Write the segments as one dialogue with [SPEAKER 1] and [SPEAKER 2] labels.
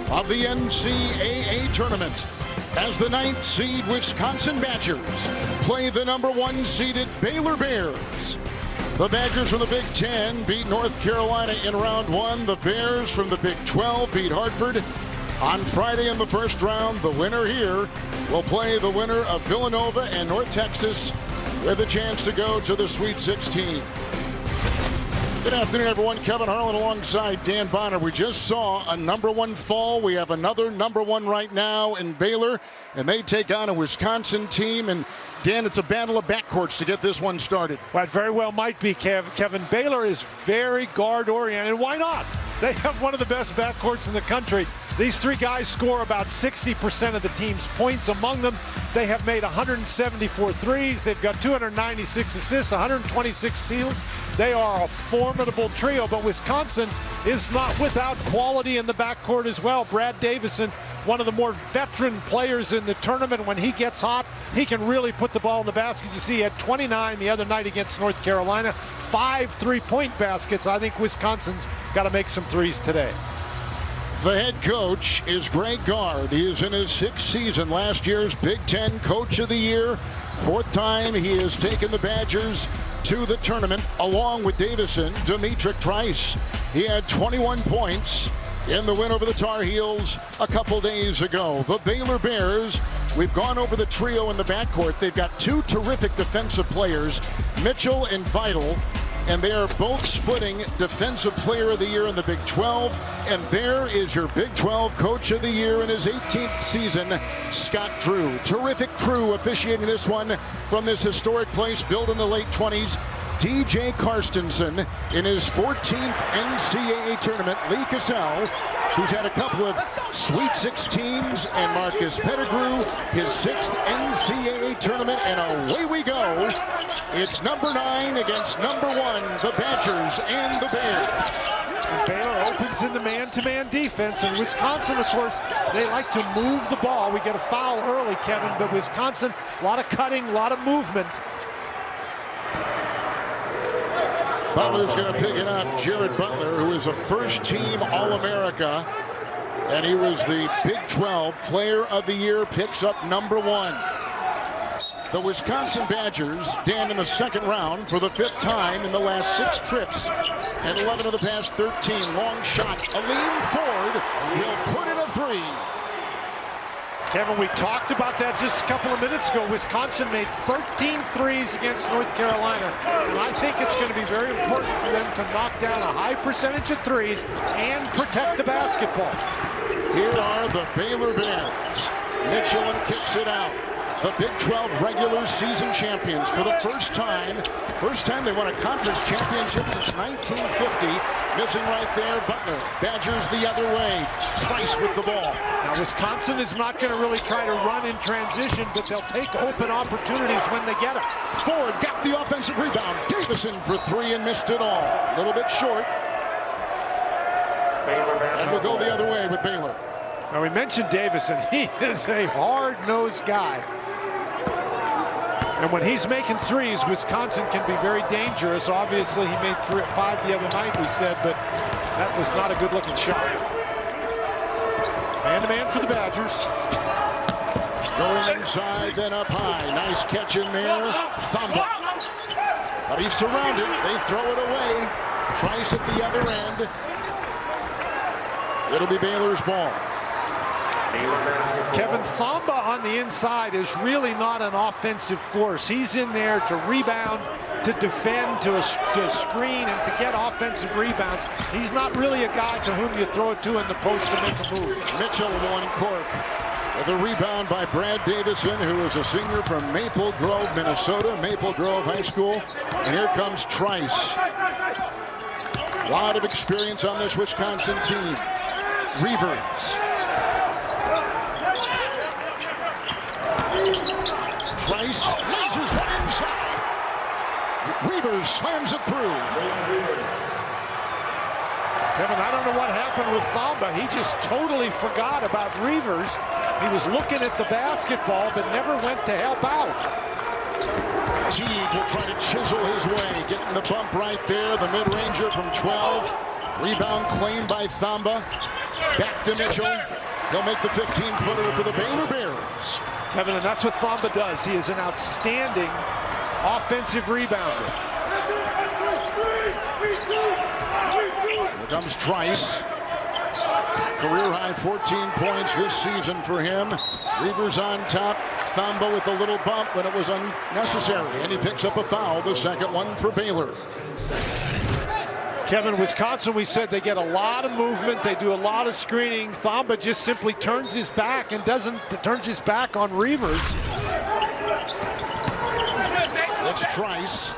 [SPEAKER 1] of the NCAA tournament as the 9th seed Wisconsin Badgers play the #1 seeded Baylor Bears. The Badgers from the Big Ten beat North Carolina in round 1. The Bears from the Big 12 beat Hartford on Friday in the first round. The winner here will play the winner of Villanova and North Texas with a chance to go to the Sweet 16. Good afternoon, everyone. Kevin Harlan alongside Dan Bonner. We just saw a #1 fall. We have another #1 right now in Baylor, and they take on a Wisconsin team. And Dan, it's a battle of backcourts to get this one started.
[SPEAKER 2] Well, it very well might be, Kevin. Baylor is very guard-oriented. Why not? They have one of the best backcourts in the country. These three guys score about 60% of the team's points. Among them, they have made 174 threes. They've got 296 assists, 126 steals. They are a formidable trio, but Wisconsin is not without quality in the backcourt as well. Brad Davison, one of the more veteran players in the tournament. When he gets hot, he can really put the ball in the basket. You see, he had 29 the other night against North Carolina, 5 3-point baskets. I think Wisconsin's got to make some threes today.
[SPEAKER 1] The head coach is Greg Gard. He is in his 6th season, last year's Big Ten Coach of the Year. 4th time he has taken the Badgers to the tournament along with Davison. Demetric Trice. He had 21 points in the win over the Tar Heels a couple days ago. The Baylor Bears, we've gone over the trio in the backcourt. They've got 2 terrific defensive players, Mitchell and Vital, and they are both splitting Defensive Player of the Year in the Big 12. And there is your Big 12 Coach of the Year in his 18th season, Scott Drew. Terrific crew officiating this one from this historic place built in the late 20s. DJ Karstensen in his 14th NCAA tournament. Lee Cassell, who's had a couple of Sweet 16s, and Marcus Pettigrew, his 6th NCAA tournament, and away we go. It's #9 against #1, the Badgers and the Bears.
[SPEAKER 2] And Baylor opens in the man-to-man defense, and Wisconsin, of course, they like to move the ball. We get a foul early, Kevin, but Wisconsin, a lot of cutting, a lot of movement.
[SPEAKER 1] Butler's going to pick it up. Jared Butler, who is a first-team All-America, and he was the Big 12 Player of the Year, picks up #1. The Wisconsin Badgers, Dan, in the second round for the 5th time in the last 6 trips, and 11 of the past 13. Long shot. Aleem Ford will put in a 3.
[SPEAKER 2] Kevin, we talked about that just a couple of minutes ago. Wisconsin made 13 threes against North Carolina, and I think it's going to be very important for them to knock down a high percentage of threes and protect the basketball.
[SPEAKER 1] Here are the Baylor Bears. Mitchell kicks it out. The Big 12 regular season champions for the first time. First time they won a conference championship since 1950. Missing right there, Butler. Badgers the other way. Trice with the ball.
[SPEAKER 2] Now, Wisconsin is not going to really try to run in transition, but they'll take open opportunities when they get them.
[SPEAKER 1] Ford got the offensive rebound. Davison for 3 and missed it all. A little bit short. And we'll go the other way with Baylor.
[SPEAKER 2] Now, we mentioned Davison. He is a hard-nosed guy. And when he's making threes, Wisconsin can be very dangerous. Obviously, he made 5 the other night, we said, but that was not a good-looking shot. Man-to-man for the Badgers.
[SPEAKER 1] Going inside, then up high. Nice catch in there. Thamba. But he's surrounded. They throw it away. Trice at the other end. It'll be Baylor's ball.
[SPEAKER 2] Kevin, Thamba on the inside is really not an offensive force. He's in there to rebound, to defend, to screen, and to get offensive rebounds. He's not really a guy to whom you throw it to in the post to make a move.
[SPEAKER 1] Mitchell won cork. The rebound by Brad Davison, who is a senior from Maple Grove, Minnesota, Maple Grove High School. And here comes Trice. A lot of experience on this Wisconsin team. Reavers. Trice lasers one inside. Reavers slams it through.
[SPEAKER 2] Kevin, I don't know what happened with Thamba. He just totally forgot about Reavers. He was looking at the basketball, but never went to help out.
[SPEAKER 1] Teague will try to chisel his way, getting the bump right there. The mid-ranger from 12. Rebound claimed by Thamba. Back to Mitchell. He'll make the 15-footer for the Baylor Bears.
[SPEAKER 2] Kevin, and that's what Thamba does. He is an outstanding offensive rebounder.
[SPEAKER 1] Here comes Trice. Career-high 14 points this season for him. Reavers on top. Thamba with a little bump when it was unnecessary. And he picks up a foul, the second one for Baylor.
[SPEAKER 2] Kevin, Wisconsin, we said they get a lot of movement. They do a lot of screening. Thamba just simply turns his back and turns his back on Reavers.
[SPEAKER 1] It's Trice.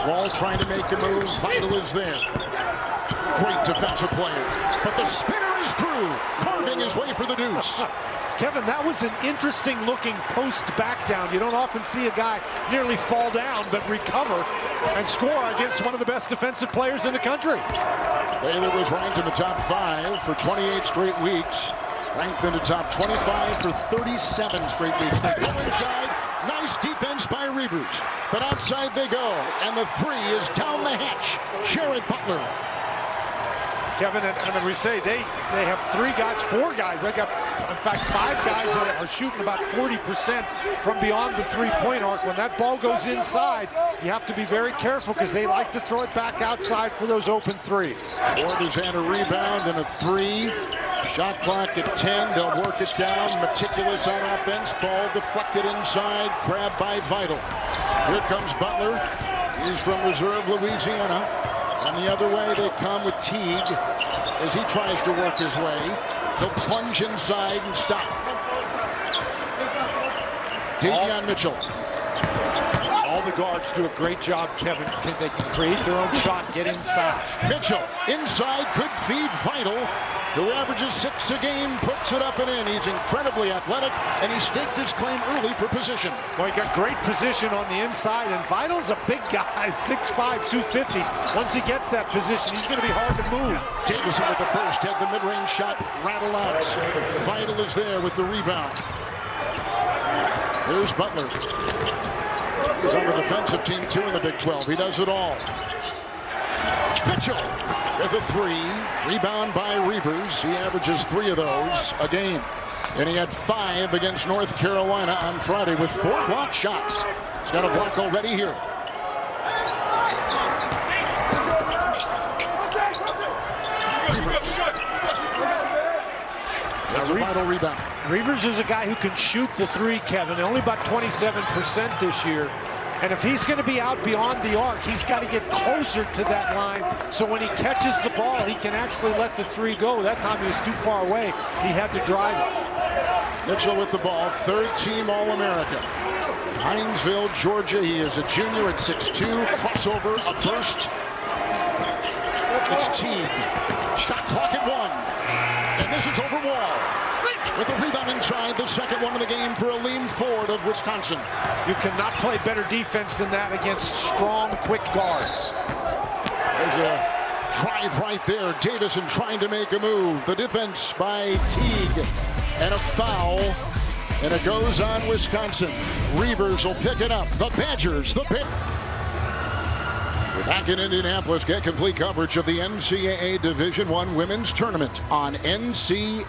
[SPEAKER 1] Wall trying to make a move. Vital is there. Great defensive player. But the spinner is through, carving his way for the deuce.
[SPEAKER 2] Kevin, that was an interesting looking post back down. You don't often see a guy nearly fall down but recover and score against one of the best defensive players in the country.
[SPEAKER 1] Baylor was ranked in the top 5 for 28 straight weeks. Ranked in the top 25 for 37 straight weeks. They go inside. Nice defense by Reavers. But outside they go. And the three is down the hatch. Jared Butler.
[SPEAKER 2] Kevin, and we say they have 4 guys. They got, in fact, 5 guys that are shooting about 40% from beyond the three-point arc. When that ball goes inside, you have to be very careful because they like to throw it back outside for those open threes.
[SPEAKER 1] Ward has had a rebound and a 3. Shot clock at 10. They'll work it down. Meticulous on offense. Ball deflected inside. Grabbed by Vital. Here comes Butler. He's from Reserve, Louisiana. And the other way they come with Teague as he tries to work his way. He'll plunge inside and stop. Davion Mitchell.
[SPEAKER 2] All the guards do a great job, Kevin. They can create their own shot, get inside.
[SPEAKER 1] Mitchell inside, could feed Vital, who averages 6 a game, puts it up and in. He's incredibly athletic, and he staked his claim early for position.
[SPEAKER 2] Well, he got great position on the inside, and Vital's a big guy, 6'5", 250. Once he gets that position, he's going to be hard to move.
[SPEAKER 1] Davison with the burst, had the mid-range shot rattle out. Vital is there with the rebound. Here's Butler. He's on the defensive team, too, in the Big 12. He does it all. Mitchell with a 3. Rebound by Reavers. He averages 3 of those a game. And he had 5 against North Carolina on Friday with 4 block shots. He's got a block already here. That's a Vital rebound.
[SPEAKER 2] Reavers is a guy who can shoot the 3, Kevin. Only about 27% this year. And if he's going to be out beyond the arc, he's got to get closer to that line. So when he catches the ball, he can actually let the 3 go. That time he was too far away. He had to drive it.
[SPEAKER 1] Mitchell with the ball, 3rd team All-America. Hinesville, Georgia. He is a junior at 6'2". Crossover, a burst. It's Teague. Shot clock at 1. And this is over Wall. With a rebound inside, the second one of the game for Aleem Ford of Wisconsin.
[SPEAKER 2] You cannot play better defense than that against strong, quick guards.
[SPEAKER 1] There's a drive right there. Davison trying to make a move. The defense by Teague. And a foul. And it goes on Wisconsin. Reavers will pick it up. The Badgers, the Bears. We're back in Indianapolis. Get complete coverage of the NCAA Division I Women's Tournament on NCAA.com.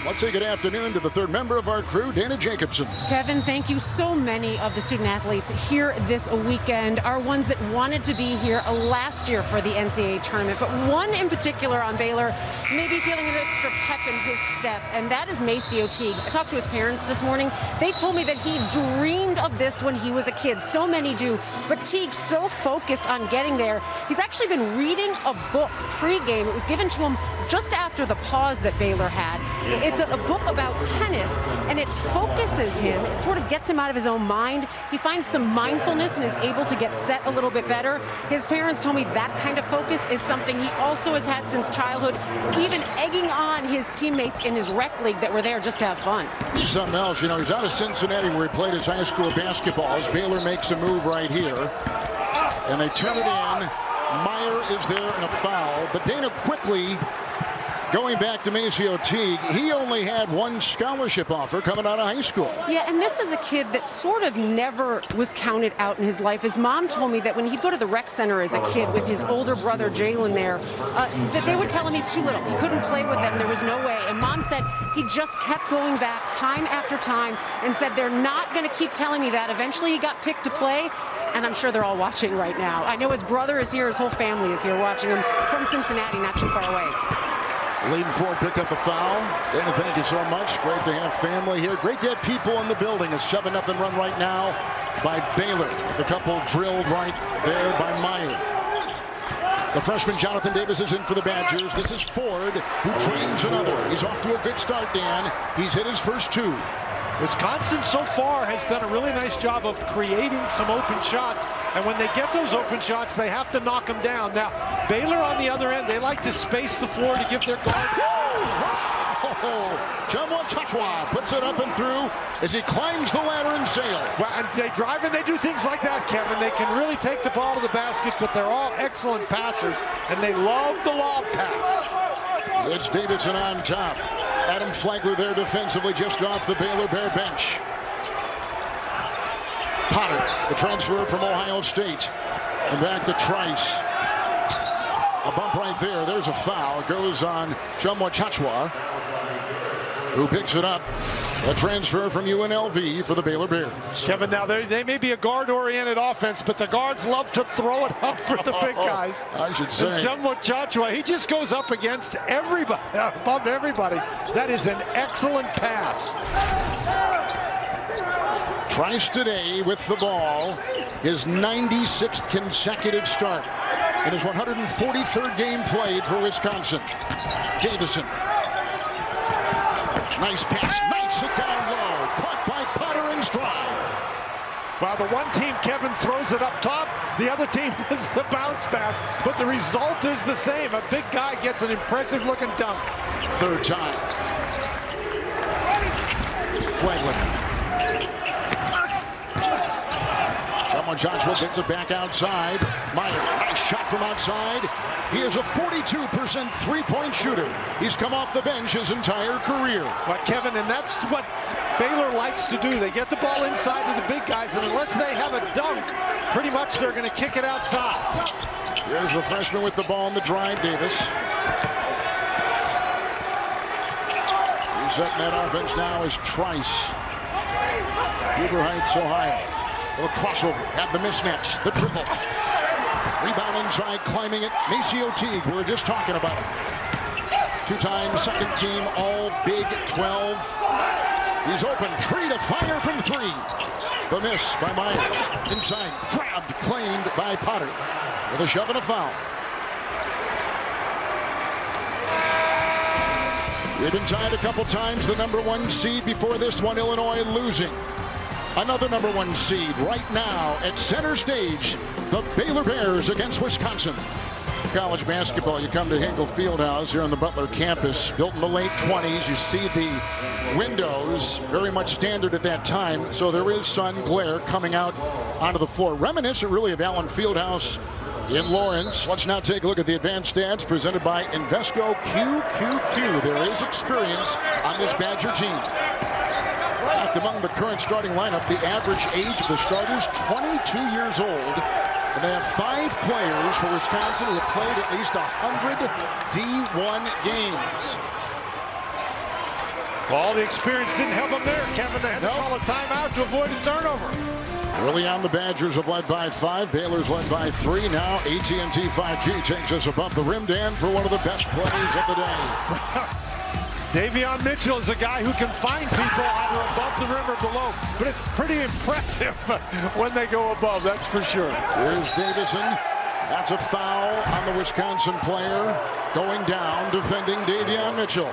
[SPEAKER 1] Let's say good afternoon to the 3rd member of our crew, Dana Jacobson.
[SPEAKER 3] Kevin, thank you. So many of the student athletes here this weekend are ones that wanted to be here last year for the NCAA tournament, but one in particular on Baylor may be feeling an extra pep in his step, and that is Maceo Teague. I talked to his parents this morning. They told me that he dreamed of this when he was a kid. So many do, but Teague so focused on getting there. He's actually been reading a book pre-game. It was given to him just after the pause that Baylor had. It's a book about tennis, and it focuses him. It sort of gets him out of his own mind. He finds some mindfulness and is able to get set a little bit better. His parents told me that kind of focus is something he also has had since childhood, even egging on his teammates in his rec league that were there just to have fun.
[SPEAKER 1] Something else, you know, he's out of Cincinnati where he played his high school basketball. As Baylor makes a move right here. And they turn it in. Meyer is there in a foul, but Dana quickly going back to Maceo Teague, he only had one scholarship offer coming out of high school.
[SPEAKER 3] Yeah, and this is a kid that sort of never was counted out in his life. His mom told me that when he'd go to the rec center as a kid with his older brother Jalen there, that they would tell him he's too little. He couldn't play with them. There was no way. And Mom said he just kept going back time after time and said, they're not going to keep telling me that. Eventually he got picked to play, and I'm sure they're all watching right now. I know his brother is here. His whole family is here watching him from Cincinnati, not too far away.
[SPEAKER 1] Leading forward, picked up the foul. Dana, thank you so much. Great to have family here. Great to have people in the building. A 7-0 run right now by Baylor. The couple drilled right there by Meyer. The freshman Jonathan Davis is in for the Badgers. This is Ford, who trains another. He's off to a good start, Dan. He's hit his first 2.
[SPEAKER 2] Wisconsin so far has done a really nice job of creating some open shots, and when they get those open shots, they have to knock them down. Now, Baylor on the other end, they like to space the floor to give their guards.
[SPEAKER 1] Jumwa Chachwa puts it up and through as he climbs the ladder and sails.
[SPEAKER 2] Well, and they drive and they do things like that, Kevin. They can really take the ball to the basket, but they're all excellent passers, and they love the lob pass.
[SPEAKER 1] It's Davidson on top. Adam Flagler there defensively, just off the Baylor Bear bench. Potter, the transfer from Ohio State. And back to Trice. A bump right there. There's a foul. It goes on Jumwa Chachwa, who picks it up. A transfer from UNLV for the Baylor Bears.
[SPEAKER 2] Kevin, now they may be a guard-oriented offense, but the guards love to throw it up for the big guys.
[SPEAKER 1] I should say.
[SPEAKER 2] And Jumwa Chachwa, he just goes up against everybody, above everybody. That is an excellent pass.
[SPEAKER 1] Trice today with the ball, his 96th consecutive start in his 143rd game played for Wisconsin. Davison. Nice pass, nice it down low, caught by Potter and stride.
[SPEAKER 2] Well, the one team, Kevin, throws it up top, the other team with the bounce pass, but the result is the same. A big guy gets an impressive looking dunk.
[SPEAKER 1] Third time. Flagler. Joshua gets it back outside. Meyer, nice shot from outside. He is a 42% three-point shooter. He's come off the bench his entire career.
[SPEAKER 2] Well, Kevin, and that's what Baylor likes to do. They get the ball inside to the big guys, and unless they have a dunk, pretty much they're going to kick it outside.
[SPEAKER 1] Here's the freshman with the ball in the drive, Davis. He's setting that offense now is Trice. Huber Heights, Ohio. A crossover, had the mismatch, the triple. Rebound inside, climbing it. Maceo Teague, we were just talking about it. Two-time second team, all Big 12. He's open, 3 to fire from 3. The miss by Meyer. Inside, grabbed, claimed by Potter. With a shove and a foul. They've been tied a couple times. The #1 seed before this one, Illinois losing. Another #1 seed right now at center stage. The Baylor Bears against Wisconsin. College basketball, you come to Hinkle Fieldhouse here on the Butler campus. Built in the late 20s. You see the windows, very much standard at that time. So there is sun glare coming out onto the floor. Reminiscent really of Allen Fieldhouse in Lawrence. Let's now take a look at the advanced stats presented by Invesco QQQ. There is experience on this Badger team. Among the current starting lineup, the average age of the starters, 22 years old. And they have 5 players for Wisconsin who have played at least 100 D1 games.
[SPEAKER 2] Well, the experience didn't help them there, Kevin. They had to call a timeout to avoid a turnover.
[SPEAKER 1] Early on, the Badgers have led by 5. Baylor's led by 3. Now AT&T 5G takes us above the rim, Dan, for one of the best plays of the day.
[SPEAKER 2] Davion Mitchell is a guy who can find people either above the rim or below, but it's pretty impressive when they go above, that's for sure.
[SPEAKER 1] Here's Davison. That's a foul on the Wisconsin player going down, defending Davion Mitchell.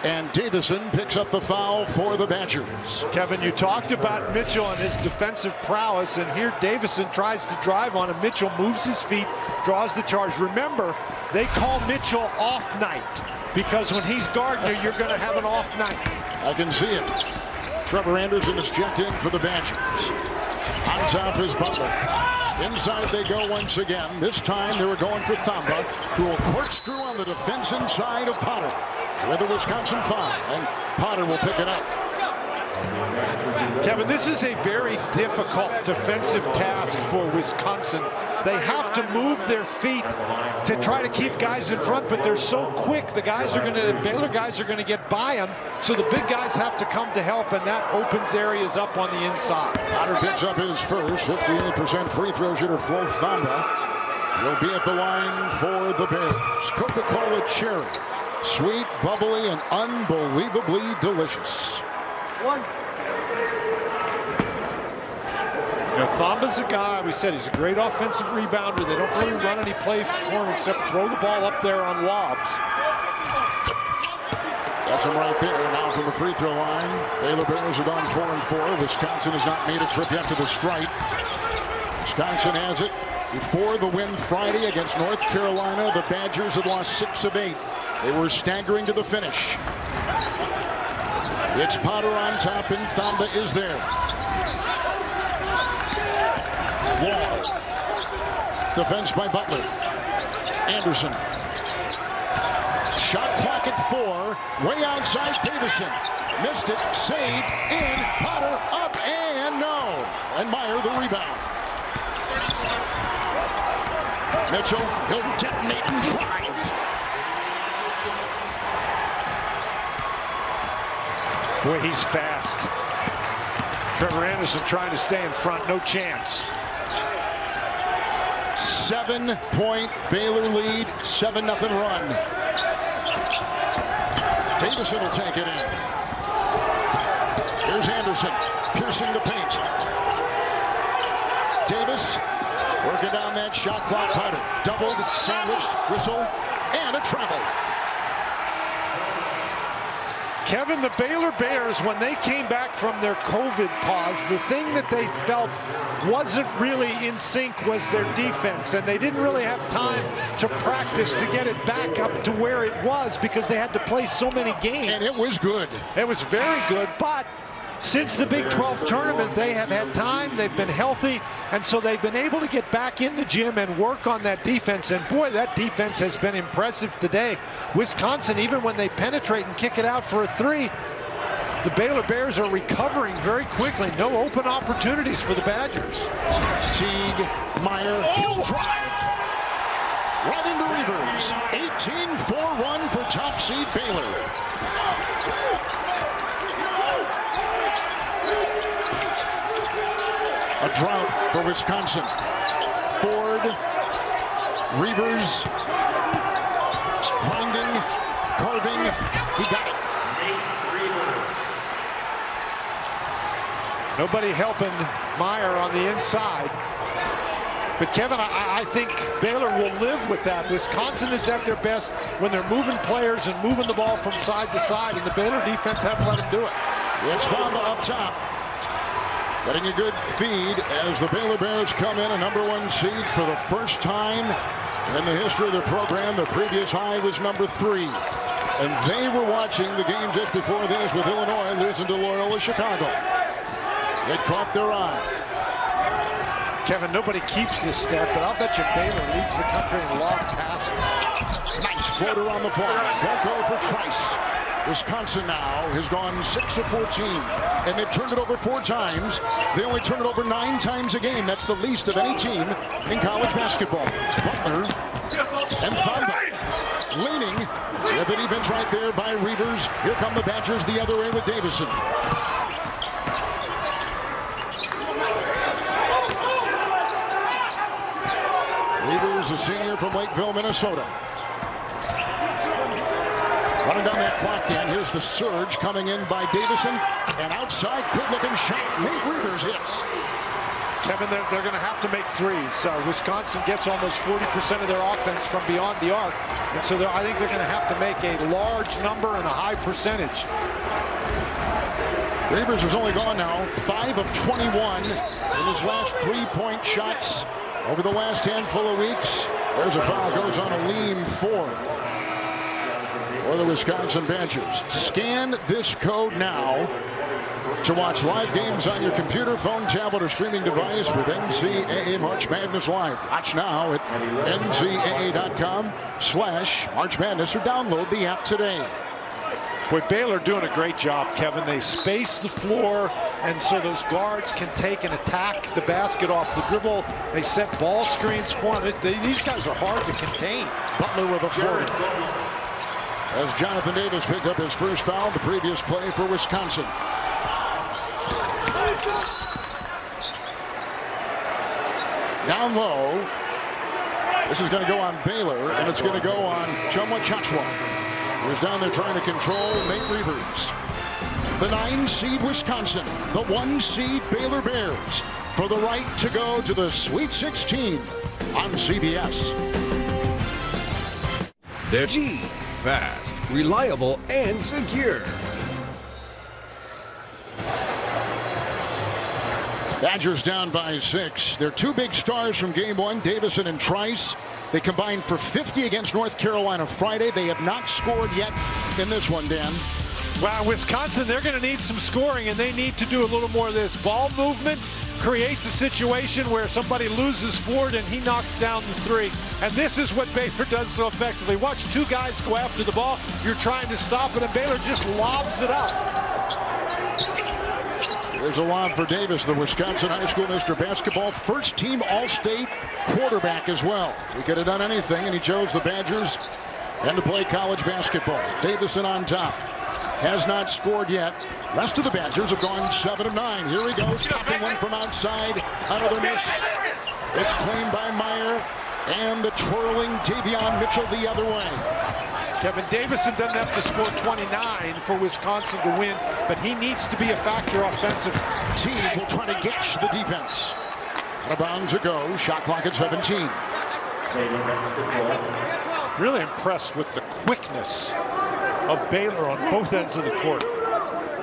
[SPEAKER 1] And Davison picks up the foul for the Badgers.
[SPEAKER 2] Kevin, you talked about Mitchell and his defensive prowess, and here Davison tries to drive on him. Mitchell moves his feet, draws the charge. Remember, they call Mitchell off night, because when he's guarding you, you're going to have an off night.
[SPEAKER 1] I can see it. Trevor Anderson is checked in for the Badgers. On top is Butler. Inside they go once again. This time they were going for Thamba, who will corkscrew on the defense inside of Potter with a Wisconsin foul, and Potter will pick it up.
[SPEAKER 2] Kevin, this is a very difficult defensive task for Wisconsin. They have to move their feet to try to keep guys in front, but they're so quick. The Baylor guys are going to get by them, so the big guys have to come to help, and that opens areas up on the inside.
[SPEAKER 1] Potter picks up his first 58% free throw shooter, Flo Thamba. He'll be at the line for the Bears. Coca-Cola Cherry. Sweet, bubbly, and unbelievably delicious.
[SPEAKER 2] You know, Thamba's a guy, we said he's a great offensive rebounder. They don't really run any play for him except throw the ball up there on lobs.
[SPEAKER 1] That's him right there. Now from the free throw line. Baylor Bears are gone 4-4. Wisconsin has not made a trip yet to the stripe. Wisconsin has it before the win Friday against North Carolina. The Badgers had lost 6 of 8. They were staggering to the finish. It's Potter on top, and Thamba is there. Wall. Defense by Butler. Anderson. Shot clock at 4. Way outside Davison. Missed it. Saved. In. Potter up and no. And Meyer the rebound. Mitchell. He'll detonate and drive.
[SPEAKER 2] Boy, he's fast. Trevor Anderson trying to stay in front. No chance.
[SPEAKER 1] 7-point Baylor lead, 7-0 run. Davison will take it in. Here's Anderson, piercing the paint. Davis working down that shot clock. Potter doubled, sandwiched, whistle, and a travel.
[SPEAKER 2] Kevin, the Baylor Bears, when they came back from their COVID pause, the thing that they felt wasn't really in sync was their defense, and they didn't really have time to practice to get it back up to where it was because they had to play so many games.
[SPEAKER 1] And it was good.
[SPEAKER 2] It was very good, but since the Big 12 tournament, they have had time, they've been healthy, and so they've been able to get back in the gym and work on that defense, and boy, that defense has been impressive today. Wisconsin, even when they penetrate and kick it out for a 3, the Baylor Bears are recovering very quickly. No open opportunities for the Badgers.
[SPEAKER 1] Teague, Meyer, he'll drive. Right into Reavers. 18-4-1 for top seed Baylor. A drought for Wisconsin. Ford, Reavers, finding, carving, he got it.
[SPEAKER 2] Nobody helping Meyer on the inside. But Kevin, I think Baylor will live with that. Wisconsin is at their best when they're moving players and moving the ball from side to side, and the Baylor defense haven't let them do it.
[SPEAKER 1] It's Thamba up top. Getting a good feed as the Baylor Bears come in a #1 seed for the first time in the history of their program. The previous high was #3. And they were watching the game just before this with Illinois losing to Loyola Chicago. It caught their eye.
[SPEAKER 2] Kevin, nobody keeps this stat, but I'll bet you Baylor leads the country in long passes.
[SPEAKER 1] Nice floater on the fly. Won't go for Trice. Wisconsin now has gone 6 of 14, and they've turned it over 4 times. They only turn it over 9 times a game. That's the least of any team in college basketball. Butler and Thamba leaning with the defense right there by Reavers. Here come the Badgers the other way with Davison. Reavers, a senior from Lakeville, Minnesota. Running down that clock, Dan. Here's the surge coming in by Davison. And outside, good-looking shot. Nate Reavers hits.
[SPEAKER 2] Kevin, they're going to have to make threes. Wisconsin gets almost 40% of their offense from beyond the arc. And so I think they're going to have to make a large number and a high percentage.
[SPEAKER 1] Reavers has only gone now 5 of 21 in his last 3-point shots over the last handful of weeks. There's a foul, goes on a lean 4 for the Wisconsin Badgers. Scan this code now To watch live games on your computer, phone, tablet, or streaming device with NCAA March Madness Live. Watch now at ncaa.com/March Madness or download the app today.
[SPEAKER 2] Boy, Baylor doing a great job, Kevin. They space the floor, and so those guards can take and attack the basket off the dribble. They set ball screens for them. These guys are hard to contain.
[SPEAKER 1] Butler with a 40. As Jonathan Davis picked up his first foul the previous play for Wisconsin. Down low. This is going to go on Baylor, and it's going to go on Chumwa, who's down there trying to control Nate Reavers. The 9 seed Wisconsin, the 1 seed Baylor Bears for the right to go to the Sweet 16 on CBS.
[SPEAKER 4] They're fast, reliable, and secure.
[SPEAKER 1] Badgers down by 6. Their 2 big stars from game 1, Davison and Trice. They combined for 50 against North Carolina Friday. They have not scored yet in this one, Dan.
[SPEAKER 2] Wow, Wisconsin, they're going to need some scoring, and they need to do a little more of this. Ball movement creates a situation where somebody loses forward and he knocks down the 3. And this is what Baylor does so effectively. Watch 2 guys go after the ball. You're trying to stop it, and Baylor just lobs it up.
[SPEAKER 1] There's a lob for Davis, the Wisconsin High School Mr. Basketball, first team All-State quarterback as well. He could have done anything, and he chose the Badgers and to play college basketball. Davison on top. Has not scored yet. Rest of the Badgers have gone 7 of 9. Here he goes, popping one from outside. Another miss. It's claimed by Meyer, and the twirling Davion Mitchell the other way.
[SPEAKER 2] Kevin, Davison doesn't have to score 29 for Wisconsin to win, but he needs to be a factor offensively.
[SPEAKER 1] Teague will try to gash the defense. Out of bounds to go. Shot clock at 17.
[SPEAKER 2] Really impressed with the quickness of Baylor on both ends of the court.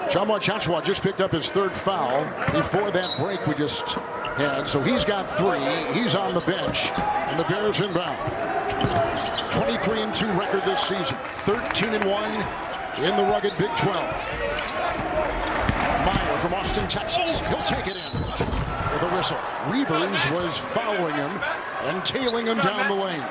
[SPEAKER 1] Chumwa just picked up his 3rd foul before that break we just had. So he's got 3. He's on the bench, and the Bears inbound. 23-2 record this season. 13-1 in the rugged Big 12. Meyer from Austin, Texas. He'll take it in with a whistle. Reavers was following him and tailing him down the lane.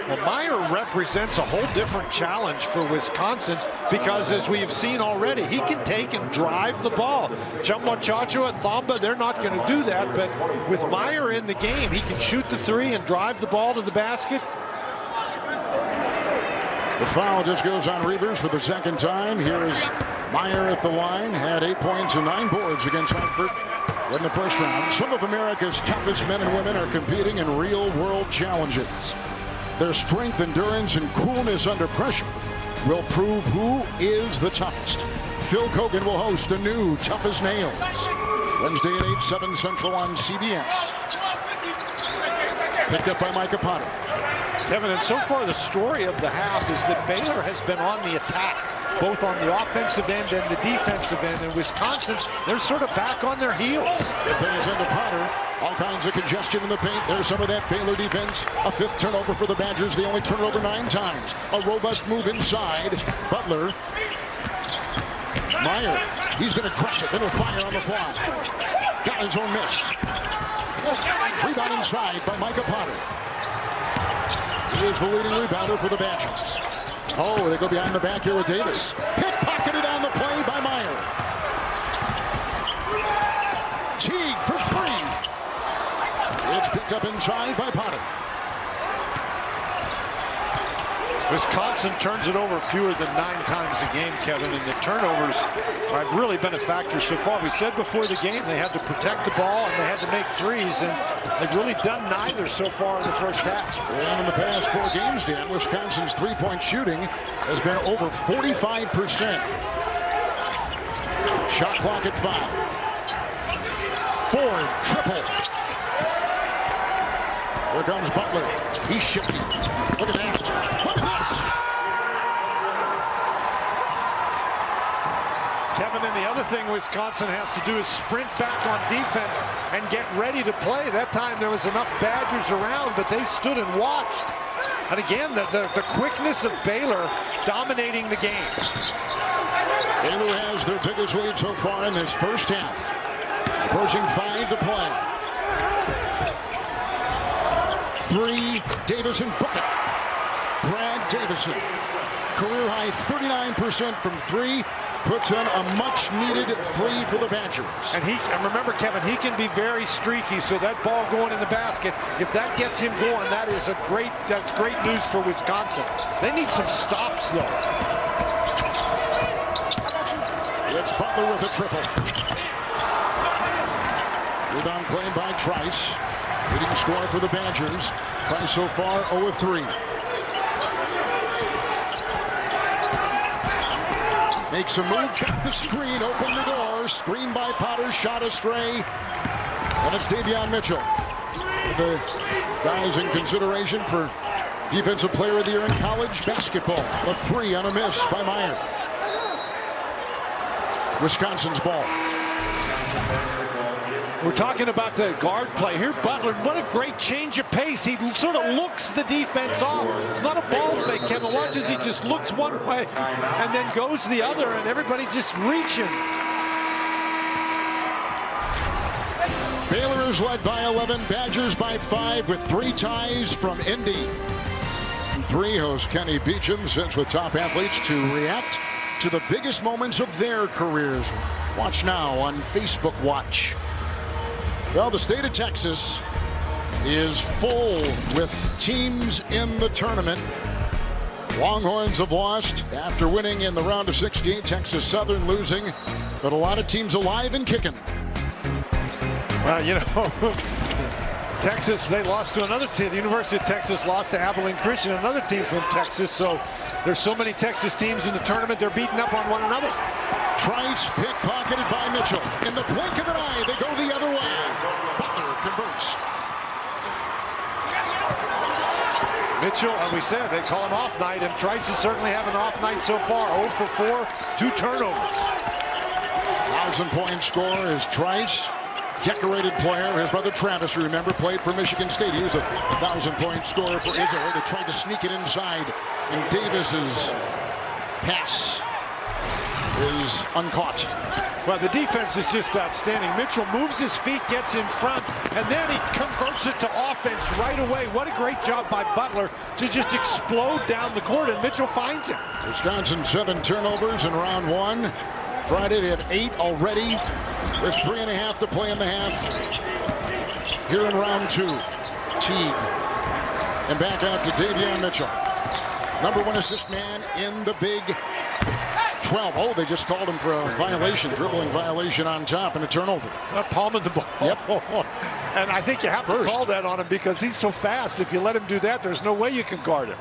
[SPEAKER 2] Well, Meyer represents a whole different challenge for Wisconsin because, as we have seen already, he can take and drive the ball. Chumwa, Thamba, they're not going to do that, but with Meyer in the game, he can shoot the 3 and drive the ball to the basket.
[SPEAKER 1] The foul just goes on Reavers for the 2nd time. Here is Meyer at the line. Had 8 points and 9 boards against Hartford in the first round. Some of America's toughest men and women are competing in real-world challenges. Their strength, endurance, and coolness under pressure will prove who is the toughest. Phil Kogan will host a new Tough as Nails Wednesday at 8, 7 Central on CBS. Picked up by Micah Potter.
[SPEAKER 2] Kevin, and so far the story of the half is that Baylor has been on the attack, both on the offensive end and the defensive end. And Wisconsin, they're sort of back on their heels.
[SPEAKER 1] It brings into Potter. All kinds of congestion in the paint. There's some of that Baylor defense. A 5th turnover for the Badgers. They only turn it over 9 times. A robust move inside. Butler. Meyer. He's going to crush it. Then he'll fire on the fly. Got his own miss. Rebound inside by Micah Potter. He is the leading rebounder for the Badgers. Oh, they go behind the back here with Davis. Pickpocketed on the play by Meyer. Teague for 3. It's picked up inside by Potter.
[SPEAKER 2] Wisconsin turns it over fewer than 9 times a game, Kevin, and the turnovers have really been a factor so far. We said before the game they had to protect the ball and they had to make 3s, and they've really done neither so far in the first half.
[SPEAKER 1] And in the past 4 games, Dan, Wisconsin's 3-point shooting has been over 45%. Shot clock at 5. Ford, triple. Here comes Butler. He's shifty. Look at that. Look at this.
[SPEAKER 2] Kevin, and the other thing Wisconsin has to do is sprint back on defense and get ready to play. That time there was enough Badgers around, but they stood and watched. And again, the quickness of Baylor dominating the game.
[SPEAKER 1] Baylor has their biggest lead so far in this first half. Approaching 5 to play. 3, Davison, book it. Brad Davison, career high 39% from 3. Puts in a much-needed 3 for the Badgers.
[SPEAKER 2] And remember, Kevin, he can be very streaky, so that ball going in the basket, if that gets him going, that's great news for Wisconsin. They need some stops, though.
[SPEAKER 1] It's Butler with a triple. Rebound claimed by Trice. Leading scorer for the Badgers. Trice so far 0-3. Makes a move, got the screen, open the door. Screen by Potter, shot astray. And it's Davion Mitchell. The guys in consideration for Defensive Player of the Year in college basketball. A 3 on a miss by Meyer. Wisconsin's ball.
[SPEAKER 2] We're talking about the guard play here. Butler, what a great change of pace. He sort of looks the defense off. It's not a ball fake, Kevin. Watch as he just looks one way and then goes the other, and everybody just reaching.
[SPEAKER 1] Baylor is led by 11, Badgers by 5 with 3 ties from Indy. And 3, host Kenny Beecham sits with top athletes to react to the biggest moments of their careers. Watch now on Facebook Watch. Well, the state of Texas is full with teams in the tournament. Longhorns have lost after winning in the round of 68. Texas Southern losing, but a lot of teams alive and kicking.
[SPEAKER 2] Well, you know, Texas, they lost to another team. The University of Texas lost to Abilene Christian, another team from Texas. So there's so many Texas teams in the tournament, they're beating up on one another.
[SPEAKER 1] Trice pickpocketed by Mitchell. In the blink of an eye, they go the other way. Butler converts.
[SPEAKER 2] Mitchell, and we said they call him off night, and Trice is certainly having an off night so far. 0 for 4, 2 turnovers.
[SPEAKER 1] 1,000-point scorer is Trice. Decorated player. His brother Travis, you remember, played for Michigan State. He was a 1,000-point scorer for Izzo. They tried to sneak it inside, and Davis's pass is uncaught.
[SPEAKER 2] Well, the defense is just outstanding. Mitchell moves his feet, gets in front, and then he converts it to offense right away. What a great job by Butler to just explode down the court, and Mitchell finds him.
[SPEAKER 1] Wisconsin 7 turnovers in round 1. Friday they have 8 already with 3.5 to play in the half. Here in round 2, Teague. And back out to Davion Mitchell. #1 assist man in the Big 12. Oh, they just called him for a violation, dribbling violation on top and a turnover.
[SPEAKER 2] Palming the ball.
[SPEAKER 1] Yep.
[SPEAKER 2] And I think you have to call that on him because he's so fast. If you let him do that, there's no way you can guard him.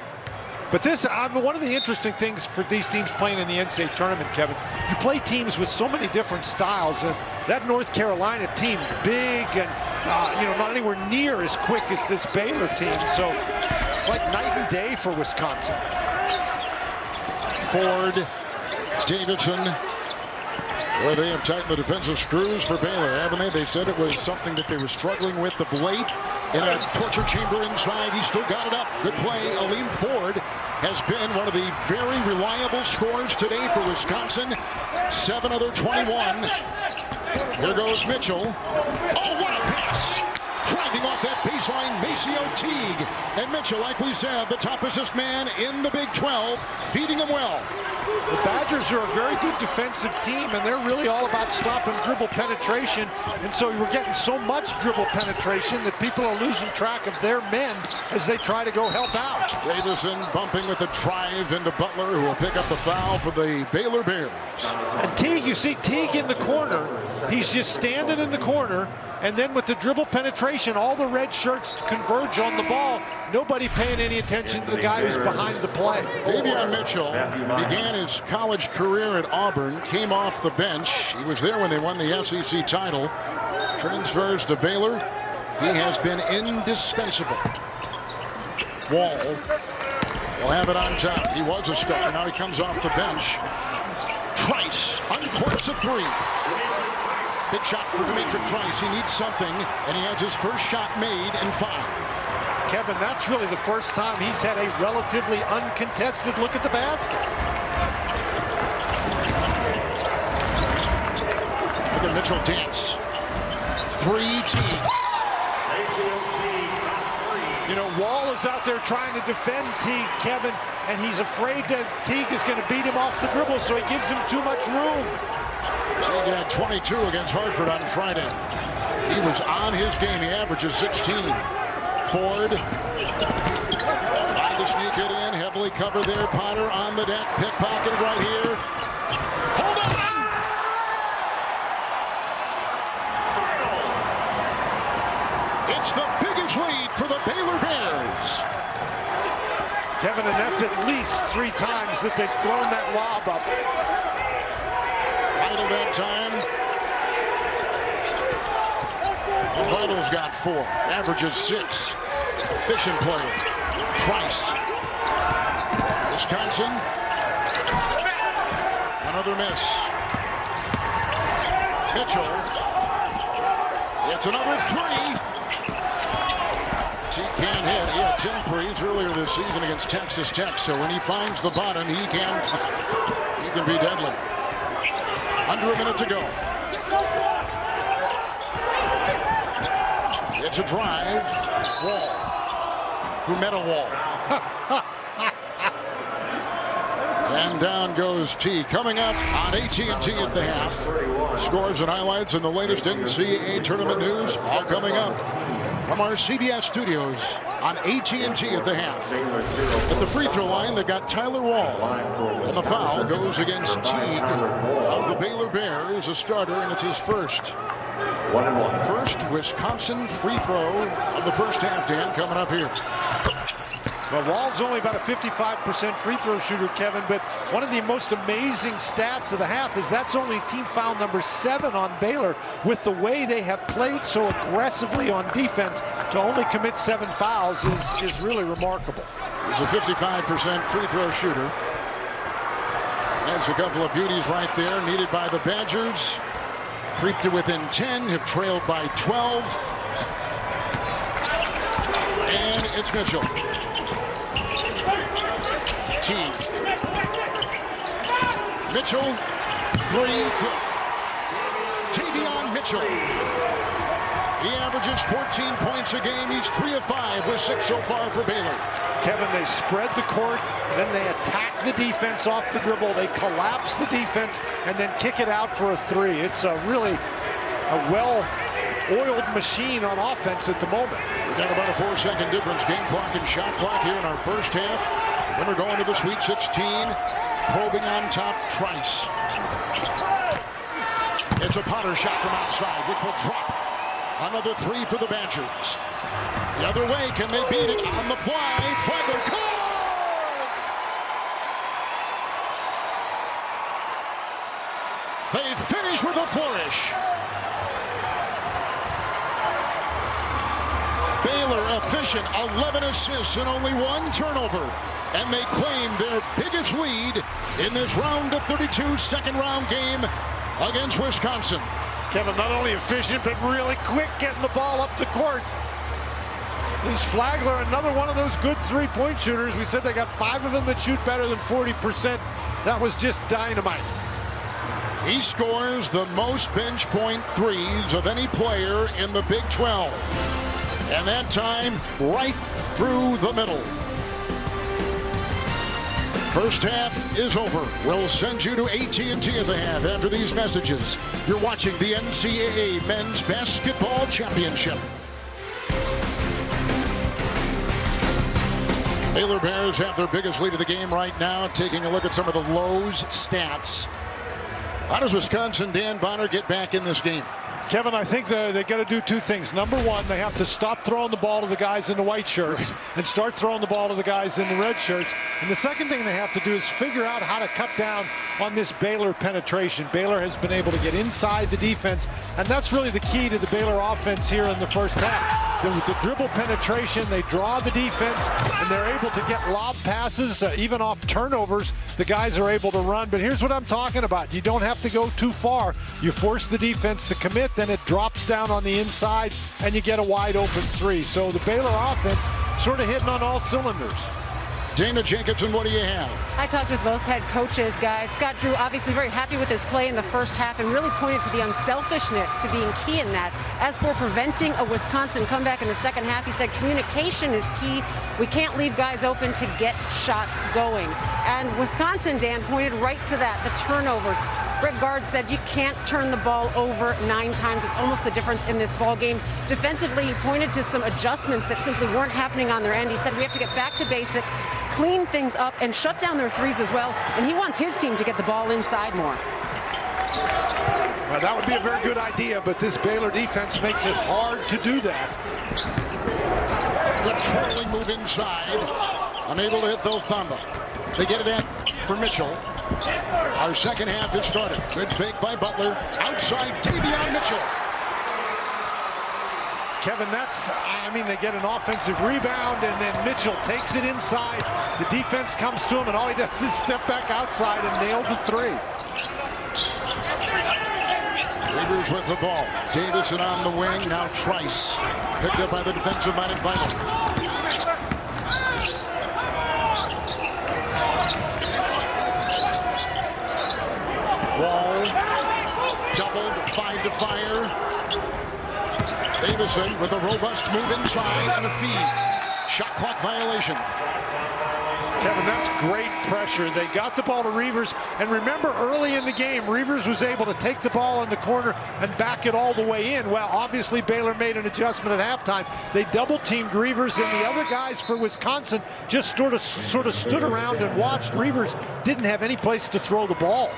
[SPEAKER 2] But this, one of the interesting things for these teams playing in the NCAA tournament, Kevin, you play teams with so many different styles, and that North Carolina team, big and not anywhere near as quick as this Baylor team. So it's like night and day for Wisconsin.
[SPEAKER 1] Ford, Davidson. Well, they have tightened the defensive screws for Baylor, haven't they? They said it was something that they were struggling with of late. In a torture chamber inside, he still got it up. Good play. Aleem Ford has been one of the very reliable scorers today for Wisconsin. 7 of their 21. Here goes Mitchell. Oh, what a pass! Driving off that baseline, Maceo Teague. And Mitchell, like we said, the top assist man in the Big 12, feeding him well.
[SPEAKER 2] The Badgers are a very good defensive team, and they're really all about stopping dribble penetration. And so we're getting so much dribble penetration that people are losing track of their men as they try to go help out.
[SPEAKER 1] Davison bumping with a drive into Butler, who will pick up the foul for the Baylor Bears.
[SPEAKER 2] And Teague, you see Teague in the corner. He's just standing in the corner. And then with the dribble penetration, all the red shirts converge on the ball. Nobody paying any attention to the guy who's behind the play.
[SPEAKER 1] Davion Mitchell began his college career at Auburn, came off the bench. He was there when they won the SEC title. Transfers to Baylor. He has been indispensable. Wall will have it on top. He was a starter. Now he comes off the bench. Trice uncorks a 3. Big shot for Demetric Trice. He needs something, and he has his first shot made in 5.
[SPEAKER 2] Kevin, that's really the first time he's had a relatively uncontested look at the basket.
[SPEAKER 1] and Mitchell dance. 3 Teague.
[SPEAKER 2] You know, Wall is out there trying to defend Teague, Kevin, and he's afraid that Teague is going to beat him off the dribble, so he gives him too much room.
[SPEAKER 1] Teague had 22 against Hartford on Friday. He was on his game. He averages 16. Ford trying to sneak it in. Heavily covered there. Potter on the deck. Pickpocket right here. Hold on! It's the biggest lead for the Baylor Bears.
[SPEAKER 2] Kevin, and that's at least 3 times that they've thrown that lob up.
[SPEAKER 1] Vital that time. And Vital's got 4. Averages 6. Efficient player. Trice. Wisconsin. Another miss. Mitchell. It's another 3. He can't hit. He had 10 threes earlier this season against Texas Tech. So when he finds the bottom, he can be deadly. Under a minute to go. It's a drive. Wall. Who met a wall. And down goes T. Coming up on AT&T at the half. Scores and highlights and the latest NCAA tournament news all coming up from our CBS studios on AT&T at the half. At the free throw line, they've got Tyler Wall. And the foul goes against Teague of the Baylor Bears, a starter, and it's his first. First Wisconsin free throw of the first half, Dan, coming up here.
[SPEAKER 2] Well, Wall's only about a 55% free throw shooter, Kevin, but one of the most amazing stats of the half is that's only team foul number 7 on Baylor. With the way they have played so aggressively on defense, to only commit 7 fouls is really remarkable.
[SPEAKER 1] He's a 55% free throw shooter. There's a couple of beauties right there, needed by the Badgers. Creeped to within 10, have trailed by 12. And it's Mitchell. Teague. Mitchell, 3, good. Tavion Mitchell. He averages 14 points a game. He's 3 of 5 with 6 so far for Baylor.
[SPEAKER 2] Kevin, they spread the court, then they attack the defense off the dribble. They collapse the defense and then kick it out for a 3. It's a really well-oiled machine on offense at the moment.
[SPEAKER 1] We've got about a 4-second difference. Game clock and shot clock here in our first half. Then we're going to the Sweet 16. Probing on top, Trice. It's a Potter shot from outside, which will drop. Another 3 for the Badgers. The other way, can they beat it on the fly? Flagler called! They finish with a flourish. Baylor efficient, 11 assists and only 1 turnover. And they claim their biggest lead in this round of 32 second round game against Wisconsin.
[SPEAKER 2] Kevin, not only efficient, but really quick getting the ball up the court. This is Flagler, another one of those good 3-point shooters. We said they got 5 of them that shoot better than 40%. That was just dynamite.
[SPEAKER 1] He scores the most bench point threes of any player in the Big 12. And that time, right through the middle. First half is over. We'll send you to AT&T at the half after these messages. You're watching the NCAA Men's Basketball Championship. Baylor Bears have their biggest lead of the game right now. Taking a look at some of the Lowe's stats. How does Wisconsin, Dan Bonner, get back in this game?
[SPEAKER 2] Kevin, I think they got to do 2 things. Number 1, they have to stop throwing the ball to the guys in the white shirts and start throwing the ball to the guys in the red shirts. And the second thing they have to do is figure out how to cut down on this Baylor penetration. Baylor has been able to get inside the defense, and that's really the key to the Baylor offense here in the first half. The dribble penetration, they draw the defense, and they're able to get lob passes, even off turnovers. The guys are able to run, but here's what I'm talking about. You don't have to go too far. You force the defense to commit, then it drops down on the inside, and you get a wide open 3. So the Baylor offense sort of hitting on all cylinders.
[SPEAKER 1] Dana Jacobson, what do you have?
[SPEAKER 3] I talked with both head coaches, guys. Scott Drew obviously very happy with his play in the first half and really pointed to the unselfishness to being key in that. As for preventing a Wisconsin comeback in the second half, he said communication is key. We can't leave guys open to get shots going. And Wisconsin, Dan, pointed right to that, the turnovers. Brett Gard said you can't turn the ball over 9 times. It's almost the difference in this ball game. Defensively, he pointed to some adjustments that simply weren't happening on their end. He said we have to get back to basics, clean things up, and shut down their threes as well. And he wants his team to get the ball inside more.
[SPEAKER 2] Well, that would be a very good idea, but this Baylor defense makes it hard to do that.
[SPEAKER 1] Good trailing move inside. Unable to hit Thamba. They get it in for Mitchell. Our second half has started. Good fake by Butler. Outside, Davion Mitchell.
[SPEAKER 2] Kevin, they get an offensive rebound, and then Mitchell takes it inside. The defense comes to him, and all he does is step back outside and nail the three.
[SPEAKER 1] Reavers with the ball. Davison on the wing. Now Trice. Picked up by the defensive-minded Vital. Wall, doubled, 5 to fire. Davison with a robust move inside and a feed. Shot clock violation.
[SPEAKER 2] Kevin, that's great pressure. They got the ball to Reavers, and remember early in the game, Reavers was able to take the ball in the corner and back it all the way in. Well, obviously Baylor made an adjustment at halftime. They double-teamed Reavers, and the other guys for Wisconsin just sort of stood around and watched. Reavers didn't have any place to throw the ball.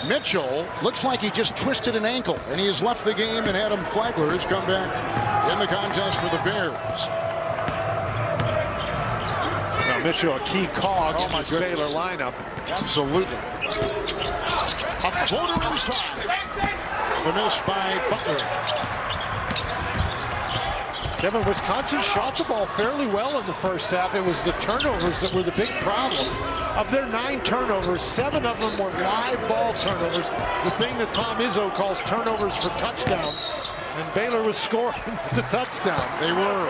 [SPEAKER 1] Mitchell looks like he just twisted an ankle, and he has left the game, and Adam Flagler has come back in the contest for the Bears.
[SPEAKER 2] Now Mitchell, a key cog in this Baylor lineup.
[SPEAKER 1] Absolutely. A floater inside. The miss by Butler.
[SPEAKER 2] Kevin, Wisconsin shot the ball fairly well in the first half. It was the turnovers that were the big problem. Of their 9 turnovers, 7 of them were live ball turnovers, the thing that Tom Izzo calls turnovers for touchdowns. And Baylor was scoring the touchdowns.
[SPEAKER 1] They were.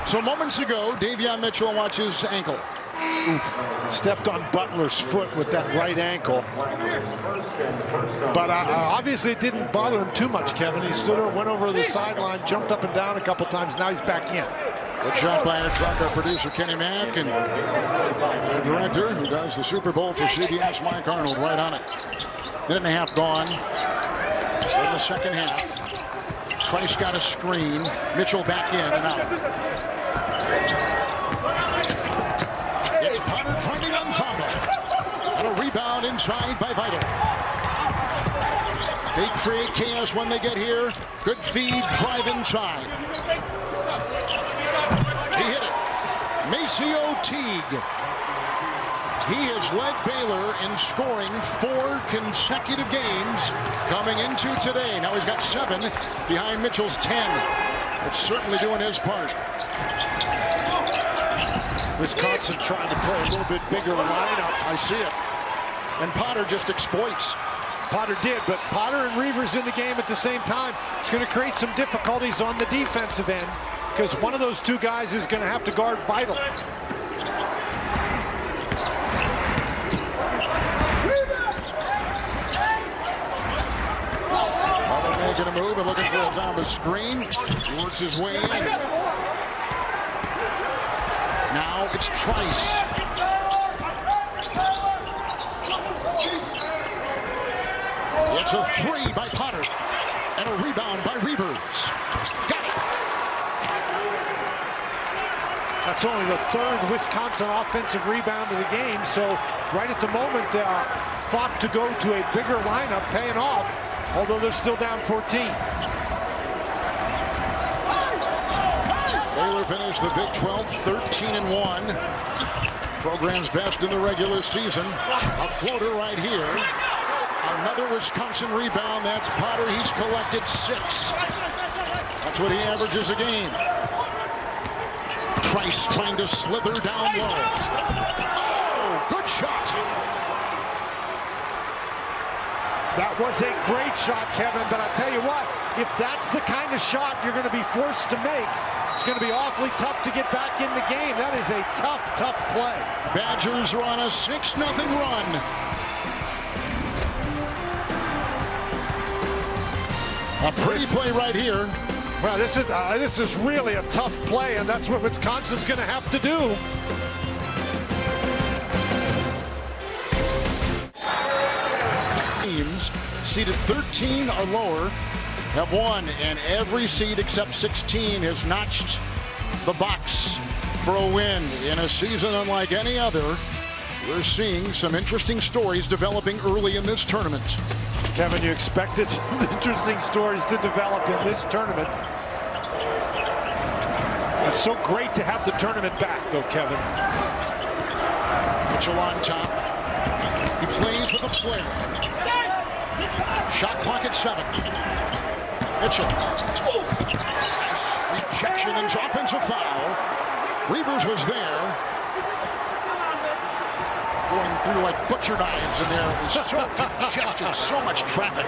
[SPEAKER 1] So moments ago, Davion Mitchell watches ankle.
[SPEAKER 2] Oof. Stepped on Butler's foot with that right ankle. But obviously it didn't bother him too much, Kevin. He stood there, went over the sideline, jumped up and down a couple times. Now he's back in.
[SPEAKER 1] Good shot by our truck, our producer Kenny Mack, and our director who does the Super Bowl for CBS, Mike Arnold, right on it. Minute and a half gone in the second half. Trice got a screen. Mitchell back in and out. It's Potter trying on Thamba. And a rebound inside by Vital. They create chaos when they get here. Good feed, drive inside. He hit it. Maceo Teague. He has led Baylor in scoring 4 consecutive games coming into today. Now he's got 7 behind Mitchell's 10. It's certainly doing his part.
[SPEAKER 2] Wisconsin trying to play a little bit bigger lineup.
[SPEAKER 1] I see it. And Potter just exploits.
[SPEAKER 2] Potter did, but Potter and Reavers in the game at the same time. It's going to create some difficulties on the defensive end because one of those 2 guys is going to have to guard Vital.
[SPEAKER 1] Potter making a move and looking for a Thamba screen. He works his way in. Now it's Trice. It's a 3 by Potter. And a rebound by Reavers. Got it.
[SPEAKER 2] That's only the 3rd Wisconsin offensive rebound of the game. So right at the moment, thought to go to a bigger lineup, paying off, although they're still down 14.
[SPEAKER 1] Baylor finished the Big 12 13-1. Program's best in the regular season. A floater right here. Another Wisconsin rebound. That's Potter. He's collected 6. That's what he averages a game. Trice trying to slither down low. Oh, good shot.
[SPEAKER 2] That was a great shot, Kevin, but I'll tell you what, if that's the kind of shot you're going to be forced to make, it's going to be awfully tough to get back in the game. That is a tough, tough play.
[SPEAKER 1] Badgers are on a 6-0 run. A pretty play right here.
[SPEAKER 2] Well, this is really a tough play, and that's what Wisconsin's going to have to do.
[SPEAKER 1] Teams seeded 13 or lower have won, and every seed except 16 has notched the box for a win in a season unlike any other. We're seeing some interesting stories developing early in this tournament.
[SPEAKER 2] Kevin, you expected some interesting stories to develop in this tournament. It's so great to have the tournament back, though, Kevin.
[SPEAKER 1] Mitchell on top. He plays with a flare. Shot clock at 7. Mitchell. Nice rejection and offensive foul. Reavers was there. Going through like butcher knives in there. It was so congested, so much traffic.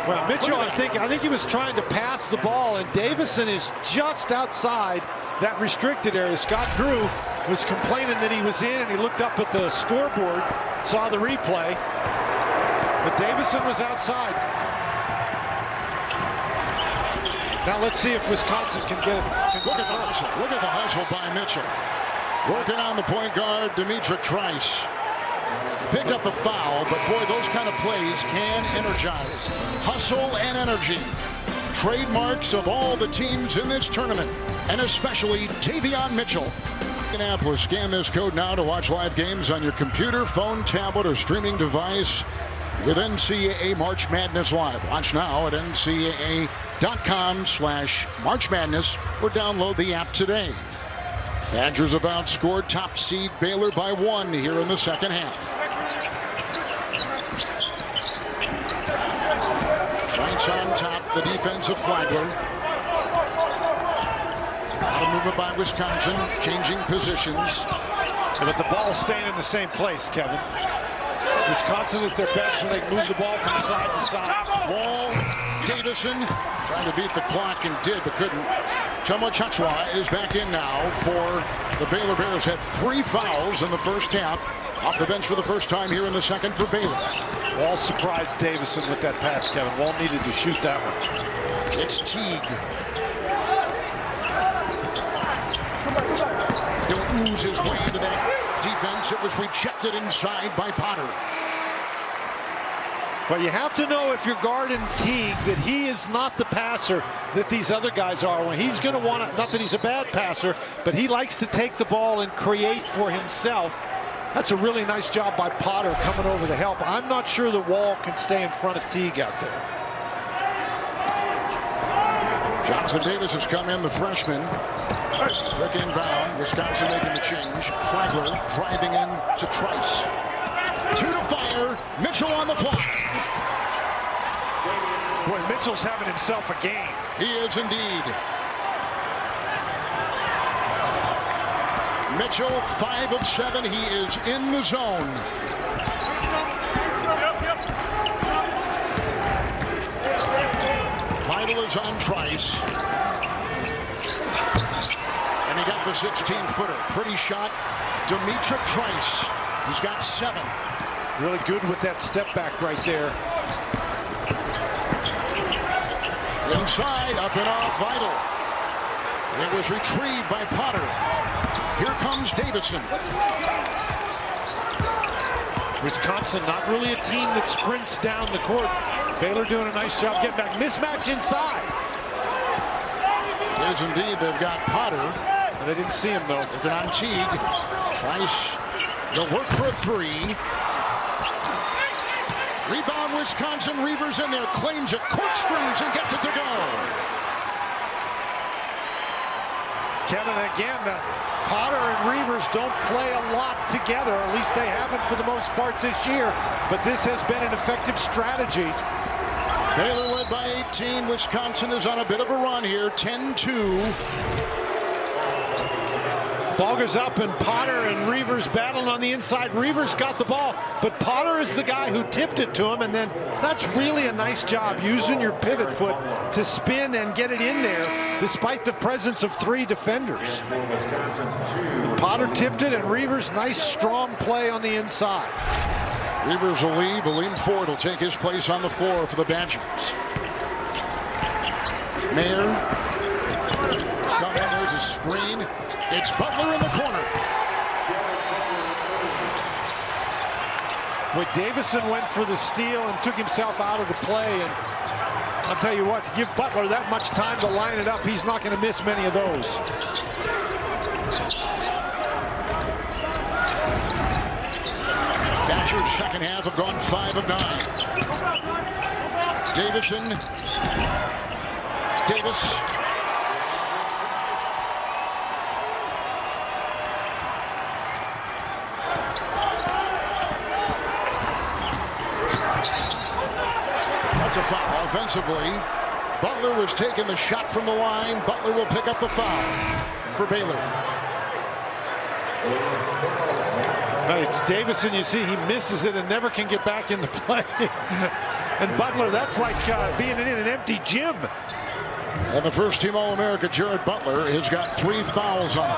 [SPEAKER 2] Well, Mitchell, I think he was trying to pass the ball, and Davison is just outside that restricted area. Scott Drew was complaining that he was in, and he looked up at the scoreboard, saw the replay, but Davison was outside. Now let's see if Wisconsin can get it.
[SPEAKER 1] Look at the hustle. Look at the hustle by Mitchell. Working on the point guard, Dimitri Trice. Picked up the foul, but boy, those kind of plays can energize. Hustle and energy. Trademarks of all the teams in this tournament, and especially Davion Mitchell. Indianapolis, scan this code now to watch live games on your computer, phone, tablet, or streaming device with NCAA March Madness Live. Watch now at ncaa.com/March Madness or download the app today. Badgers have outscored top seed Baylor by 1 here in the second half. Trice on top, the defensive Flagler. A lot of movement by Wisconsin, changing positions.
[SPEAKER 2] But the ball's staying in the same place, Kevin. Wisconsin is their best when they move the ball from side to side.
[SPEAKER 1] Wall, Davison trying to beat the clock and did, but couldn't. Chuma Chachwa is back in now for the Baylor Bears. Had 3 fouls in the first half. Off the bench for the first time here in the second for Baylor.
[SPEAKER 2] Wall surprised Davison with that pass, Kevin. Wall needed to shoot that one.
[SPEAKER 1] It's Teague. He'll ooze his way into that defense. It was rejected inside by Potter.
[SPEAKER 2] But you have to know, if you're guarding Teague, that he is not the passer that these other guys are. When he's going to want to, not that he's a bad passer, but he likes to take the ball and create for himself. That's a really nice job by Potter coming over to help. I'm not sure that Wall can stay in front of Teague out there.
[SPEAKER 1] Jonathan Davis has come in, the freshman. Quick inbound, Wisconsin making the change. Flagler driving in to Trice. 2 to fire, Mitchell on the fly.
[SPEAKER 2] Boy, Mitchell's having himself a game.
[SPEAKER 1] He is indeed. Mitchell, 5 of 7. He is in the zone. Vital is on Trice. And he got the 16-footer. Pretty shot. Dimitri Trice. He's got 7.
[SPEAKER 2] Really good with that step back right there.
[SPEAKER 1] Inside, up and off, Vital. It was retrieved by Potter. Here comes Davison.
[SPEAKER 2] Wisconsin, not really a team that sprints down the court. Baylor doing a nice job getting back. Mismatch inside.
[SPEAKER 1] It is indeed. They've got Potter.
[SPEAKER 2] And they didn't see him, though.
[SPEAKER 1] Looking on Teague. Trice, they'll work for a 3. Rebound, Wisconsin. Reavers in there, claims it, corkscrews, and gets it to go.
[SPEAKER 2] Kevin, again, Potter and Reavers don't play a lot together. At least they haven't for the most part this year. But this has been an effective strategy.
[SPEAKER 1] Baylor led by 18. Wisconsin is on a bit of a run here, 10-2.
[SPEAKER 2] Ball goes up, and Potter and Reavers battling on the inside. Reavers got the ball, but Potter is the guy who tipped it to him, and then that's really a nice job using your pivot foot to spin and get it in there despite the presence of 3 defenders. Potter tipped it, and Reavers, nice strong play on the inside.
[SPEAKER 1] Reavers will leave. Aleem Ford will take his place on the floor for the Badgers. Mayer. There's a screen. It's Butler in the corner.
[SPEAKER 2] When Davison went for the steal and took himself out of the play, and I'll tell you what, to give Butler that much time to line it up, he's not going to miss many of those.
[SPEAKER 1] Badgers second half have gone 5 of 9. Davison. Davis. That's a foul offensively. Butler was taking the shot from the line. Butler will pick up the foul for Baylor.
[SPEAKER 2] It's Davison, you see, he misses it and never can get back into play. And Butler, that's like being in an empty gym.
[SPEAKER 1] And the first team All-America, Jared Butler, has got 3 fouls on him.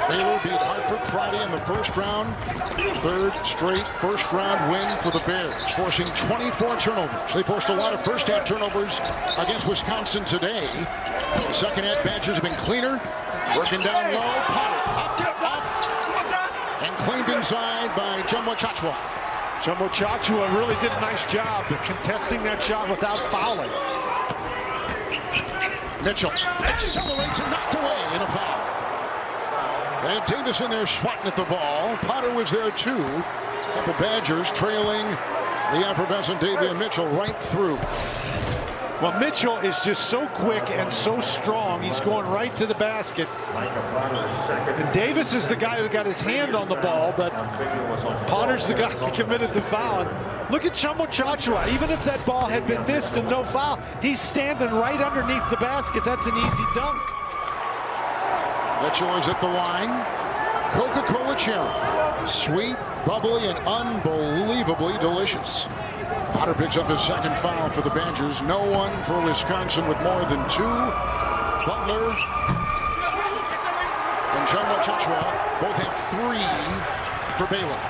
[SPEAKER 1] Baylor beat Hartford Friday in the first round. 3rd straight first-round win for the Bears, forcing 24 turnovers. They forced a lot of first-half turnovers against Wisconsin today. Second half, Badgers have been cleaner. Working down low, Potter up, off, and claimed inside by Jumbo Chachua.
[SPEAKER 2] Jumbo Chachua really did a nice job contesting that shot without fouling.
[SPEAKER 1] Mitchell accelerates and knocked away in a foul. And Davison there swatting at the ball. Potter was there too. Couple Badgers trailing the effervescent Davion Mitchell right through.
[SPEAKER 2] Well, Mitchell is just so quick and so strong. He's going right to the basket. And Davis is the guy who got his hand on the ball, but Potter's the guy who committed the foul. And look at Jumbo Chachua. Even if that ball had been missed and no foul, he's standing right underneath the basket. That's an easy dunk.
[SPEAKER 1] Mitchell is at the line. Coca-Cola cherry. Sweet, bubbly, and unbelievably delicious. Potter picks up his second foul for the Badgers. No one for Wisconsin with more than 2. Butler and Jumbo Chachua both have 3 for Baylor.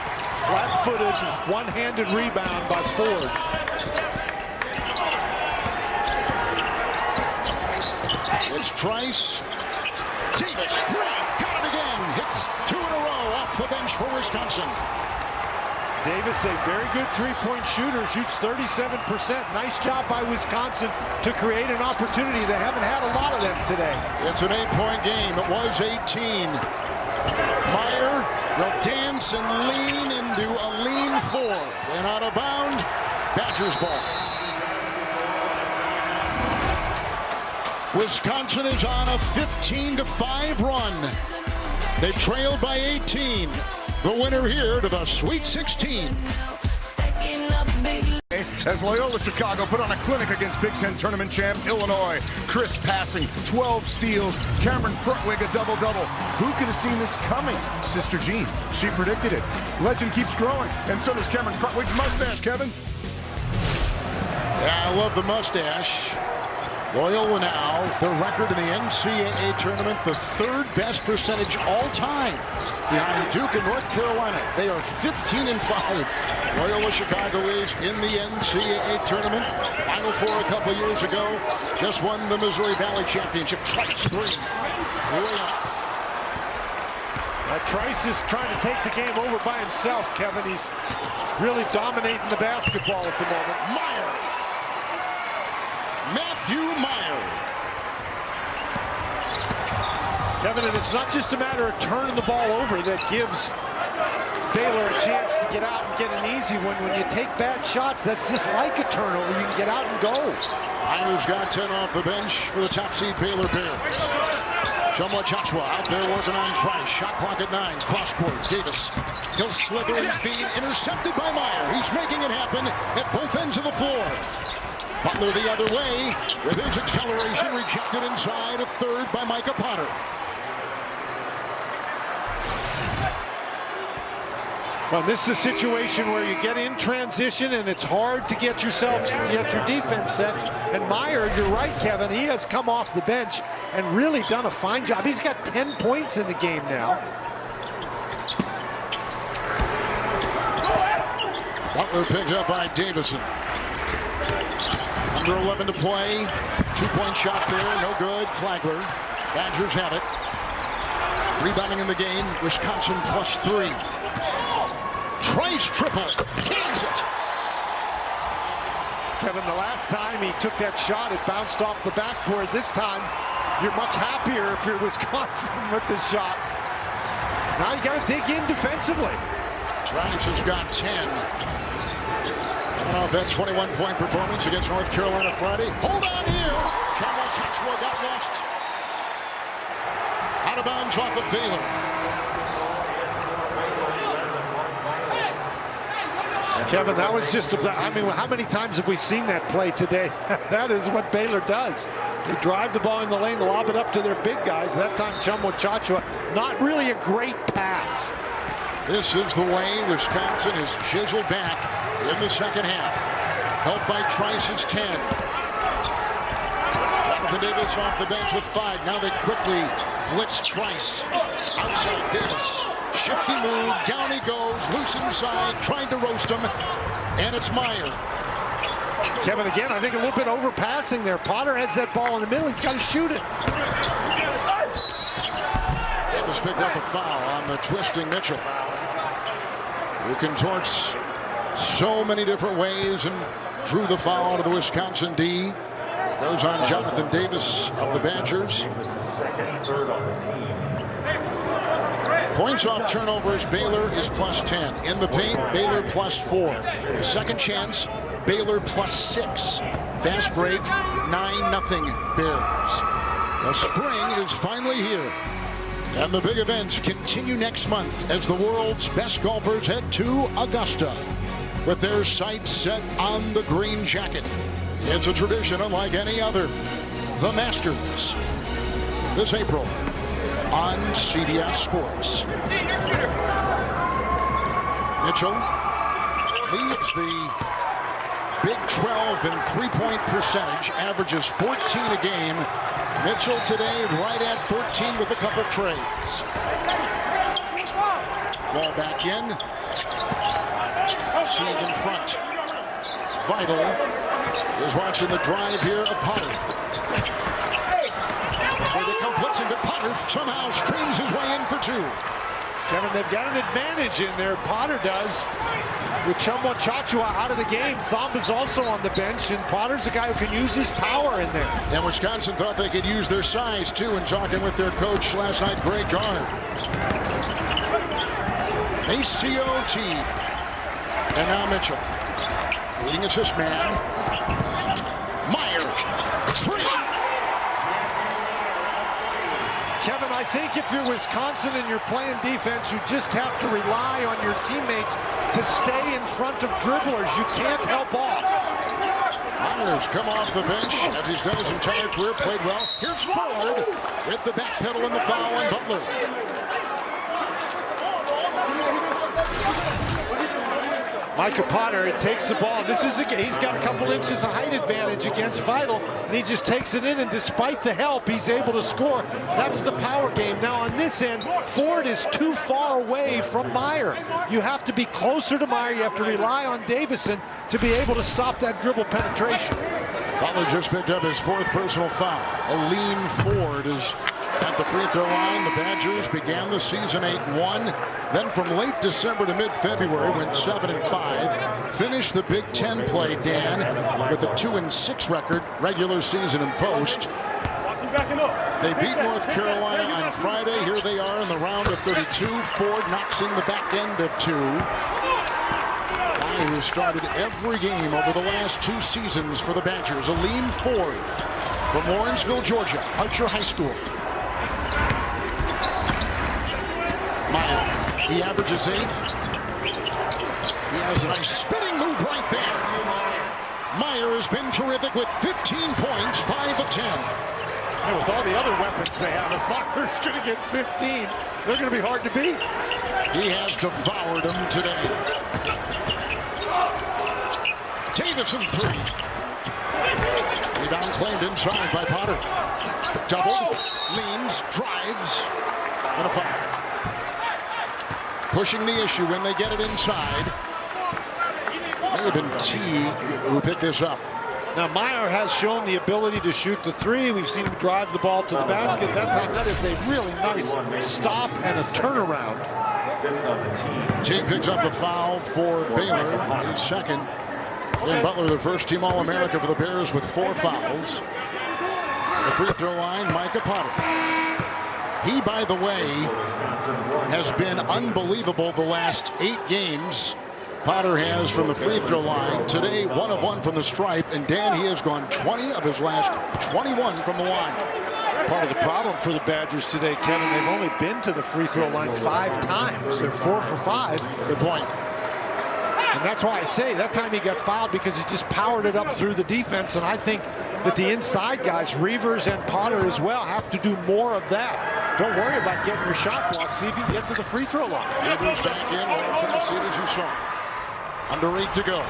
[SPEAKER 2] Flat-footed, one-handed rebound by Ford.
[SPEAKER 1] It's Trice. Davis, 3, got it again. Hits 2 in a row off the bench for Wisconsin.
[SPEAKER 2] Davis, a very good three-point shooter, shoots 37%. Nice job by Wisconsin to create an opportunity. They haven't had a lot of them today.
[SPEAKER 1] It's an 8-point game. It was 18. Meyer will dance and lean into a lean 4. And out of bounds, Badgers ball. Wisconsin is on a 15-5 run. They've trailed by 18. The winner here to the Sweet 16.
[SPEAKER 5] As Loyola Chicago put on a clinic against Big Ten tournament champ Illinois. Crisp passing, 12 steals, Cameron Krutwig a double-double. Who could have seen this coming? Sister Jean, she predicted it. Legend keeps growing, and so does Cameron Krutwig's mustache, Kevin.
[SPEAKER 1] Yeah, I love the mustache. Loyola now, the record in the NCAA tournament, the 3rd best percentage all time behind Duke and North Carolina. They are 15-5. Loyola Chicago is in the NCAA tournament. Final 4 a couple years ago. Just won the Missouri Valley Championship. Trice 3. Way off.
[SPEAKER 2] Trice is trying to take the game over by himself, Kevin. He's really dominating the basketball at the moment.
[SPEAKER 1] Meyer. Matthew Meyer.
[SPEAKER 2] Kevin, and it's not just a matter of turning the ball over that gives Baylor a chance to get out and get an easy one. When you take bad shots, that's just like a turnover. You can get out and go.
[SPEAKER 1] Meyer's got 10 off the bench for the top seed Baylor Bears. Jumbo Chachua out there working on Trice. Shot clock at 9. Cross court. Davis. He'll slither and feed. Intercepted by Meyer. He's making it happen at both ends of the floor. Butler the other way with his acceleration rejected inside. A third by Micah Potter.
[SPEAKER 2] Well, this is a situation where you get in transition and it's hard to get your defense set. And Meyer, you're right, Kevin, he has come off the bench and really done a fine job. He's got 10 points in the game now.
[SPEAKER 1] Butler picked up by Davison. Under 11 to play. 2-point shot there, no good. Flagler. Badgers have it. Rebounding in the game, Wisconsin +3. Trice triple, cans it.
[SPEAKER 2] Kevin, the last time he took that shot, it bounced off the backboard. This time, you're much happier if you're Wisconsin with the shot. Now you got to dig in defensively.
[SPEAKER 1] Trice has got 10. Off that 21-point performance against North Carolina Friday. Hold on here. Joshua got lost. Out of bounds off of Baylor.
[SPEAKER 2] Kevin, that was just, I mean, how many times have we seen that play today? That is what Baylor does. They drive the ball in the lane, lob it up to their big guys. That time, Joshua, not really a great pass.
[SPEAKER 1] This is the way Wisconsin is chiseled back in the second half. Helped by Trice's 10. Jonathan Davis off the bench with 5. Now they quickly blitz Trice. Outside Davis. Shifty move, down he goes, loose inside, trying to roast him, and it's Meyer.
[SPEAKER 2] Kevin, again, I think a little bit overpassing there. Potter has that ball in the middle, he's got to shoot it.
[SPEAKER 1] Davis picked up a foul on the twisting Mitchell, who contorts so many different ways and drew the foul to the Wisconsin D. Goes on Jonathan Davis of the Badgers. Points off turnovers, Baylor is +10. In the paint, Baylor +4. Second chance, Baylor +6. Fast break, 9-0 Bears. The spring is finally here. And the big events continue next month as the world's best golfers head to Augusta with their sights set on the green jacket. It's a tradition unlike any other. The Masters. This April on CBS Sports. Mitchell leads the Big 12 in three-point percentage, averages 14 a game. Mitchell today right at 14 with a couple trades. Ball back in. Sieg in front. Vital is watching the drive here of Potter. Where they come blitzing, but Potter somehow streams his way in for two.
[SPEAKER 2] Kevin, they've got an advantage in there. Potter does. With Chachua out of the game, Thumb is also on the bench, and Potter's a guy who can use his power in there.
[SPEAKER 1] And Wisconsin thought they could use their size, too, in talking with their coach last night, Greg Gard. ACOT. And now Mitchell. Leading assist man. Meyer. Three.
[SPEAKER 2] Kevin, I think if you're Wisconsin and you're playing defense, you just have to rely on your teammates to stay in front of dribblers. You can't help off.
[SPEAKER 1] Meyer's come off the bench, as he's done his entire career, played well. Here's Ford with the back pedal and the foul on Butler.
[SPEAKER 2] Micah Potter, it takes the ball. This is he's got a couple inches of height advantage against Vital, and he just takes it in, and despite the help, he's able to score. That's the power game. Now on this end, Ford is too far away from Meyer. You have to be closer to Meyer. You have to rely on Davison to be able to stop that dribble penetration.
[SPEAKER 1] Butler just picked up his fourth personal foul. Aleem Ford is at the free throw line. The Badgers began the season 8-1. Then from late December to mid-February went 7-5. Finished the Big Ten play, Dan, with a 2-6 record, regular season and post. They beat North Carolina on Friday. Here they are in the round of 32. Ford knocks in the back end of two. Guy who has started every game over the last two seasons for the Badgers. Aleem Ford from Lawrenceville, Georgia, Archer High School. Meyer, he averages 8. He has a nice spinning move right there. Meyer has been terrific with 15 points, 5 of 10.
[SPEAKER 2] And with all the other weapons they have, if Meyer's going to get 15, they're going to be hard to beat.
[SPEAKER 1] He has devoured him today. Davison 3. Rebound claimed inside by Potter. Double, leans, drives, and a foul. Pushing the issue when they get it inside. May have been Teague who picked this up.
[SPEAKER 2] Now Meyer has shown the ability to shoot the three. We've seen him drive the ball to the basket. That time, that is a really nice stop and a turnaround.
[SPEAKER 1] Teague picks up the foul for Baylor, his second. And Butler, the first team All-America for the Bears with 4 fouls. The free throw line, Micah Potter. He, by the way, has been unbelievable the last 8 games. Potter has from the free throw line. Today, 1 of 1 from the stripe. And Dan, he has gone 20 of his last 21 from the line.
[SPEAKER 2] Part of the problem for the Badgers today, Kevin, they've only been to the free throw line 5 times. They're 4 for 5.
[SPEAKER 1] Good point.
[SPEAKER 2] And that's why I say that time he got fouled, because he just powered it up through the defense. And I think that the inside guys, Reavers and Potter as well, have to do more of that. Don't worry about getting your shot blocked. See if you can get to the free throw line.
[SPEAKER 1] Reavers back in. Well, trying to see it as you saw. Under 8 to go.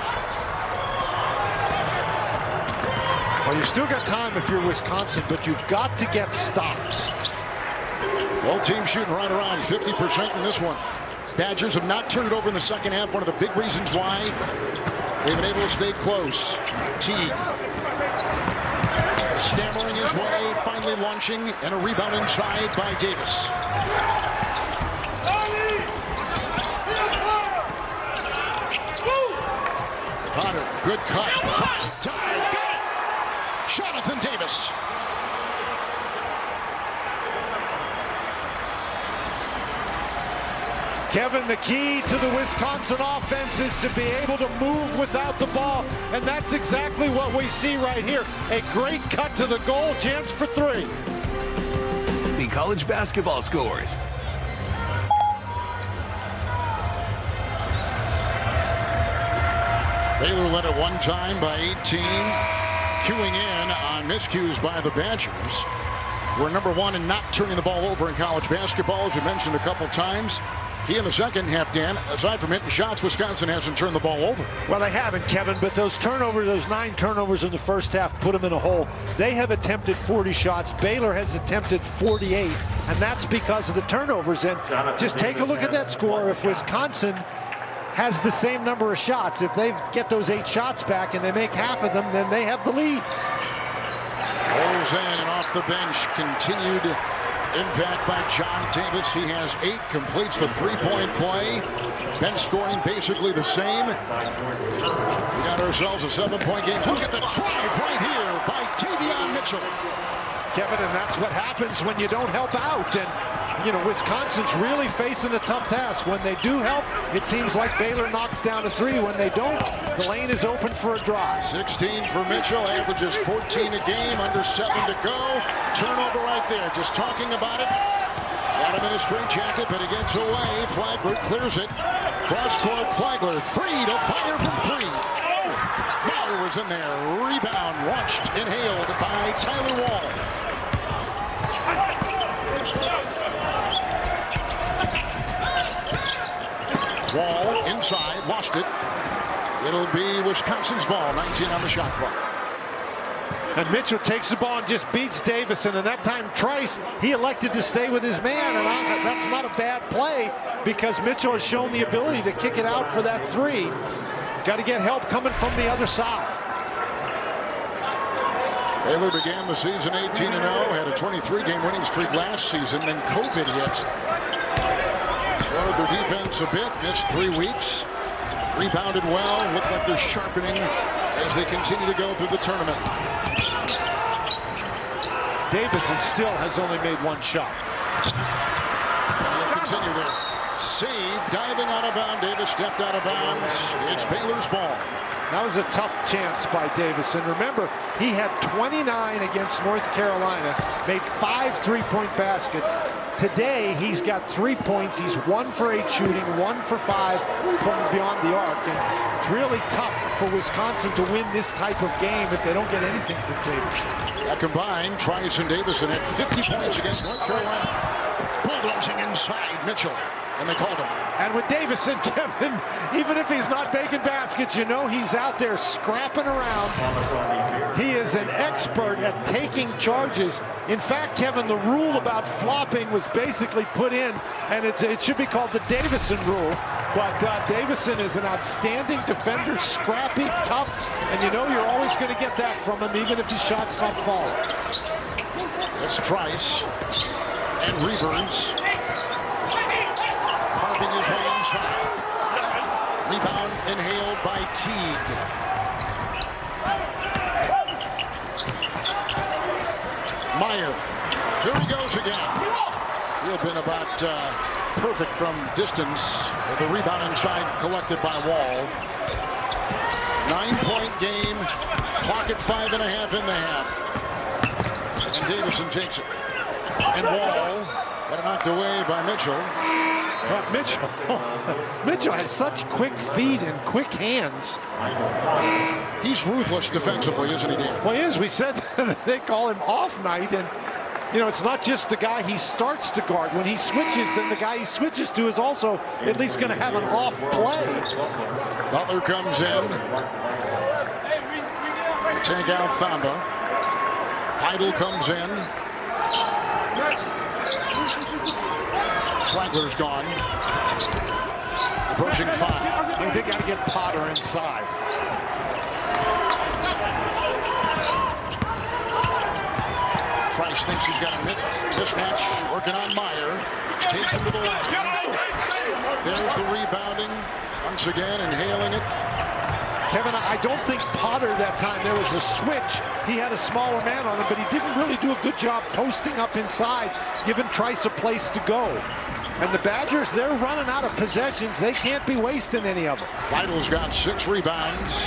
[SPEAKER 2] Well, you still got time if you're Wisconsin, but you've got to get stops.
[SPEAKER 1] Both teams shooting right around 50% in this one. Badgers have not turned it over in the second half. One of the big reasons why they've been able to stay close. Teague stammering his way, finally launching, and a rebound inside by Davis. Potter, good cut. Dive, got it. Jonathan Davis.
[SPEAKER 2] Kevin, the key to the Wisconsin offense is to be able to move without the ball, and that's exactly what we see right here. A great cut to the goal, chance for 3.
[SPEAKER 4] The college basketball scores.
[SPEAKER 1] Baylor led at one time by 18, queuing in on miscues by the Badgers. We're number 1 in not turning the ball over in college basketball, as we mentioned a couple times. He in the second half, Dan, aside from hitting shots, Wisconsin hasn't turned the ball over.
[SPEAKER 2] Well, they haven't, Kevin, but those turnovers, those 9 turnovers in the first half put them in a hole. They have attempted 40 shots. Baylor has attempted 48, and that's because of the turnovers. And just take a look at that score. If Wisconsin has the same number of shots, if they get those 8 shots back and they make half of them, then they have the lead.
[SPEAKER 1] Rolls in and off the bench, continued impact by John Davis. He has 8, completes the 3-point play. Bench scoring basically the same. We got ourselves a 7-point game. Look at the drive right here by Davion Mitchell.
[SPEAKER 2] Kevin, and that's what happens when you don't help out. And, you know, Wisconsin's really facing a tough task. When they do help, it seems like Baylor knocks down a 3. When they don't, the lane is open for a drive.
[SPEAKER 1] 16 for Mitchell, averages 14 a game, under 7 to go. Turnover right there, just talking about it. Got him in a straight jacket, but he gets away. Flagler clears it. Cross court, Flagler free to fire from 3. Meyer was in there. Rebound launched, inhaled by Tyler Wall. Wall inside, lost it. It'll be Wisconsin's ball, 19 on the shot clock.
[SPEAKER 2] And Mitchell takes the ball and just beats Davison. And that time, Trice, he elected to stay with his man. And that's not a bad play, because Mitchell has shown the ability to kick it out for that 3. Got to get help coming from the other side.
[SPEAKER 1] Baylor began the season 18-0, had a 23-game winning streak last season, then COVID hit. Slowed their defense a bit, missed 3 weeks. Rebounded well, looked like they're sharpening as they continue to go through the tournament.
[SPEAKER 2] Davison still has only made 1 shot.
[SPEAKER 1] And continue there. Save, diving out of bounds. Davis stepped out of bounds. It's Baylor's ball.
[SPEAKER 2] That was a tough chance by Davison. Remember, he had 29 against North Carolina, made 5 3-point baskets. Today, he's got 3 points. He's 1 for 8 shooting, 1 for 5 from beyond the arc. And it's really tough for Wisconsin to win this type of game if they don't get anything from Davison.
[SPEAKER 1] That combined, Trice and Davison had 50 points against North Carolina. Bulldozing inside, Mitchell. and they called him.
[SPEAKER 2] And with Davison, Kevin, even if he's not making baskets, you know he's out there scrapping around. He is an expert at taking charges. In fact, Kevin, the rule about flopping was basically put in, and it should be called the Davison rule. But Davison is an outstanding defender, scrappy, tough, and you know you're always going to get that from him, even if his shot's not falling.
[SPEAKER 1] It's Trice and Reavers. Carving his way inside. Rebound inhaled by Teague. Meyer. Here he goes again. He'll been about perfect from distance. The rebound inside collected by Wall. 9-point game. Clock at 5.5 in the half. And Davison takes it. And Wall got it knocked away by Mitchell.
[SPEAKER 2] Well, Mitchell has such quick feet and quick hands.
[SPEAKER 1] He's ruthless defensively, isn't he, Dan?
[SPEAKER 2] Well, he is. We said they call him off night, and you know it's not just the guy he starts to guard. When he switches, then the guy he switches to is also at least going to have an off play.
[SPEAKER 1] Butler comes in. They take out Thamba. Heidel comes in. Flagler's gone. Approaching 5.
[SPEAKER 2] I think they got to get Potter inside.
[SPEAKER 1] Trice thinks he's got a mismatch working on Meyer. Takes him to the left. There's the rebounding. Once again, inhaling it.
[SPEAKER 2] Kevin, I don't think Potter that time, there was a switch. He had a smaller man on him, but he didn't really do a good job posting up inside, giving Trice a place to go. And the Badgers, they're running out of possessions. They can't be wasting any of them.
[SPEAKER 1] Heidel's got 6 rebounds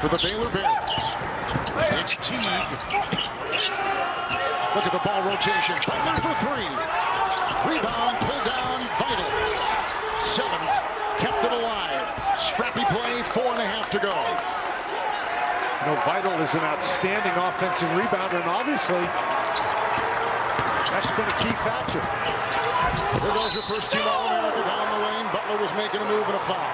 [SPEAKER 1] for the Baylor Bears. It's Teague. Look at the ball rotation. Butler for 3. Rebound, pull down, Vital. 7th, kept it alive. Scrappy play, 4.5 to go.
[SPEAKER 2] You know, Vital is an outstanding offensive rebounder, and obviously that's been a key factor.
[SPEAKER 1] There goes your first team All-America down the lane. Butler was making a move and a foul.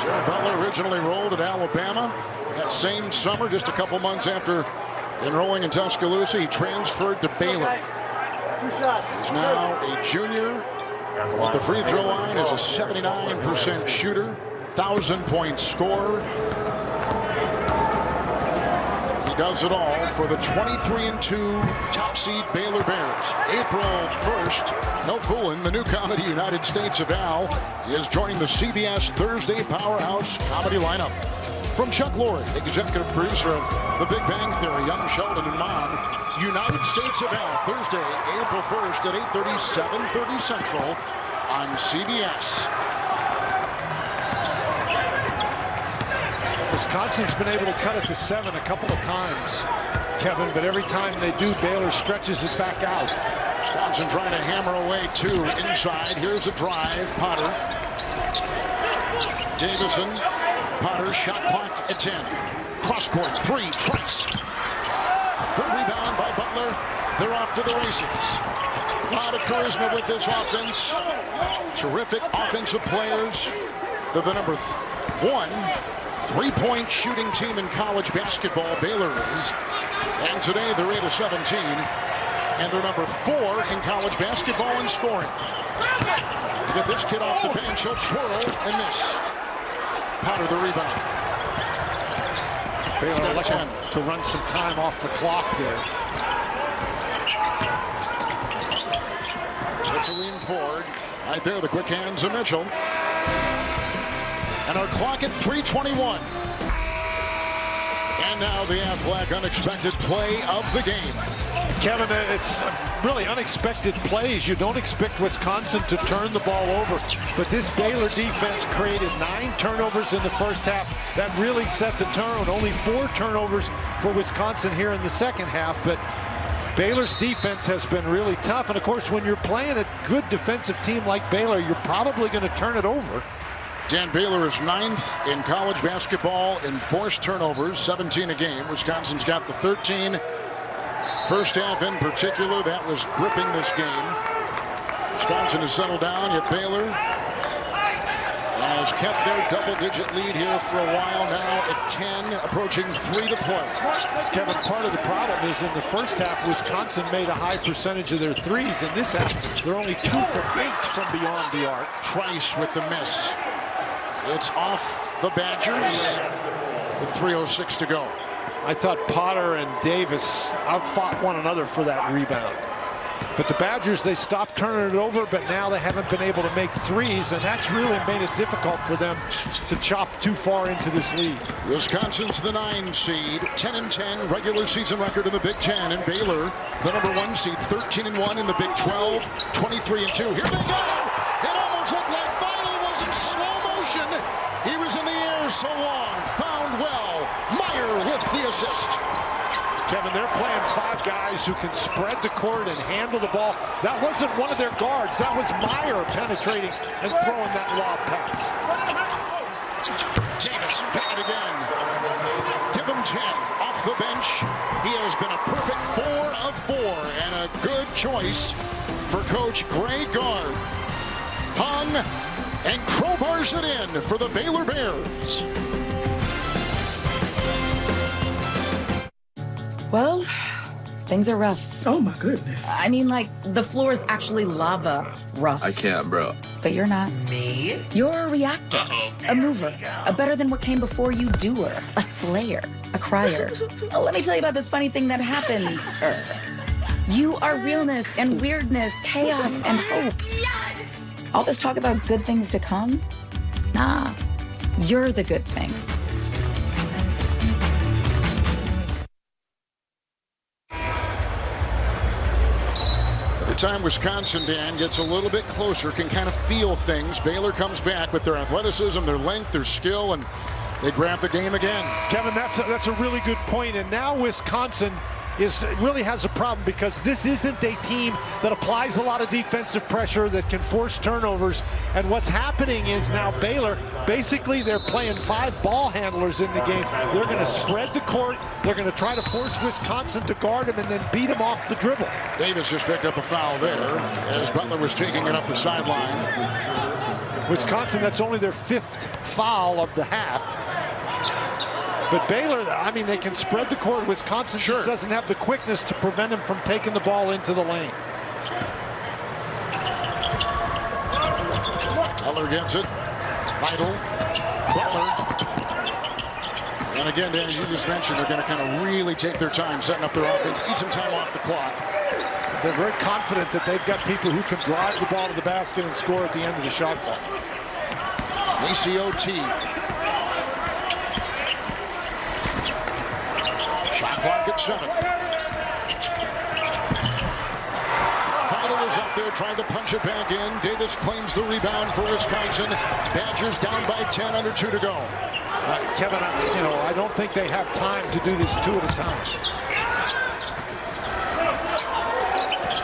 [SPEAKER 1] Jared Butler originally rolled at Alabama. That same summer, just a couple months after enrolling in Tuscaloosa, he transferred to Baylor. He's now a junior. At the free throw line is a 79% shooter, 1,000-point scorer. He does it all for the 23-2 top seed Baylor Bears. April 1st, no fooling, the new comedy United States of Al is joining the CBS Thursday Powerhouse comedy lineup. From Chuck Lorre, executive producer of The Big Bang Theory, Young Sheldon and Mom, United States of Al, Thursday, April 1st at 8:30, 7:30 Central on CBS.
[SPEAKER 2] Wisconsin's been able to cut it to 7 a couple of times, Kevin, but every time they do, Baylor stretches it back out.
[SPEAKER 1] Wisconsin trying to hammer away 2 inside. Here's a drive. Potter. Davison. Potter, shot clock at 10. Cross court, 3, Trice. Good rebound by Butler. They're off to the races. A lot of charisma with this offense. Terrific offensive players. They're the number 1 3-point shooting team in college basketball, Baylor is. And today they're 8 of 17. And they're number 4 in college basketball in scoring. To get this kid off the bench, he'll twirl and miss. Potter the rebound.
[SPEAKER 2] Baylor looking to run some time off the clock there.
[SPEAKER 1] It's a lean forward. Right there, the quick hands of Mitchell. And our clock at 3:21. And now the athletic, unexpected play of the game.
[SPEAKER 2] Kevin, it's really unexpected plays. You don't expect Wisconsin to turn the ball over. But this Baylor defense created 9 turnovers in the first half. That really set the tone. Only 4 turnovers for Wisconsin here in the second half. But Baylor's defense has been really tough. And, of course, when you're playing a good defensive team like Baylor, you're probably going to turn it over.
[SPEAKER 1] Dan, Baylor is 9th in college basketball in forced turnovers, 17 a game. Wisconsin's got the 13. First half in particular, that was gripping this game. Wisconsin has settled down, yet Baylor has kept their double-digit lead here for a while, now at 10, approaching 3 to play.
[SPEAKER 2] Kevin, part of the problem is in the first half, Wisconsin made a high percentage of their threes. In this half, they're only 2 for 8 from beyond the arc.
[SPEAKER 1] Trice with the miss. It's off the Badgers with 3:06 to go.
[SPEAKER 2] I thought Potter and Davis outfought one another for that rebound. But the Badgers, they stopped turning it over, but now they haven't been able to make threes, and that's really made it difficult for them to chop too far into this lead.
[SPEAKER 1] Wisconsin's the 9 seed, 10-10 regular season record in the Big Ten, and Baylor, the number 1 seed, 13-1 in the Big 12, 23-2. Here they go! It almost looked like Vital was in slow motion. He was in the air so long, found well. Meyer with the assist.
[SPEAKER 2] Kevin, they're playing 5 guys who can spread the court and handle the ball. That wasn't one of their guards. That was Meyer penetrating and throwing that lob pass.
[SPEAKER 1] Davis got it again. Give him 10 off the bench. He has been a perfect 4 of 4 and a good choice for Coach Greg Gard. Hung and crowbars it in for the Baylor Bears.
[SPEAKER 6] Well, things are rough.
[SPEAKER 7] Oh my goodness.
[SPEAKER 6] I mean, like, the floor is actually lava rough.
[SPEAKER 8] I can't, bro.
[SPEAKER 6] But you're not.
[SPEAKER 7] Me?
[SPEAKER 6] You're a reactor, a mover, a better than what came before you doer, a slayer, a crier. Let me tell you about this funny thing that happened. You are realness and weirdness, chaos and hope.
[SPEAKER 7] Yes!
[SPEAKER 6] All this talk about good things to come? Nah, you're the good thing.
[SPEAKER 1] Time Wisconsin, Dan, gets a little bit closer, can kind of feel things. Baylor comes back with their athleticism, their length, their skill, and they grab the game again.
[SPEAKER 2] Kevin, that's a really good point. And now Wisconsin really has a problem because this isn't a team that applies a lot of defensive pressure, that can force turnovers. And what's happening is now Baylor, basically they're playing 5 ball handlers in the game. They're going to spread the court. They're going to try to force Wisconsin to guard him and then beat him off the dribble.
[SPEAKER 1] Davis just picked up a foul there as Butler was taking it up the sideline.
[SPEAKER 2] Wisconsin, that's only their 5th foul of the half. But Baylor, I mean, they can spread the court. Wisconsin just doesn't have the quickness to prevent him from taking the ball into the lane.
[SPEAKER 1] Butler gets it. Vital. Butler. And again, Dan, as you just mentioned, they're going to kind of really take their time setting up their offense, eat some time off the clock.
[SPEAKER 2] They're very confident that they've got people who can drive the ball to the basket and score at the end of the shot clock.
[SPEAKER 1] ACOT. Shot clock at 7. Vital is up there trying to punch it back in. Davis claims the rebound for Wisconsin. Badgers down by 10, under 2 to go.
[SPEAKER 2] Kevin, I don't think they have time to do this 2 at a time.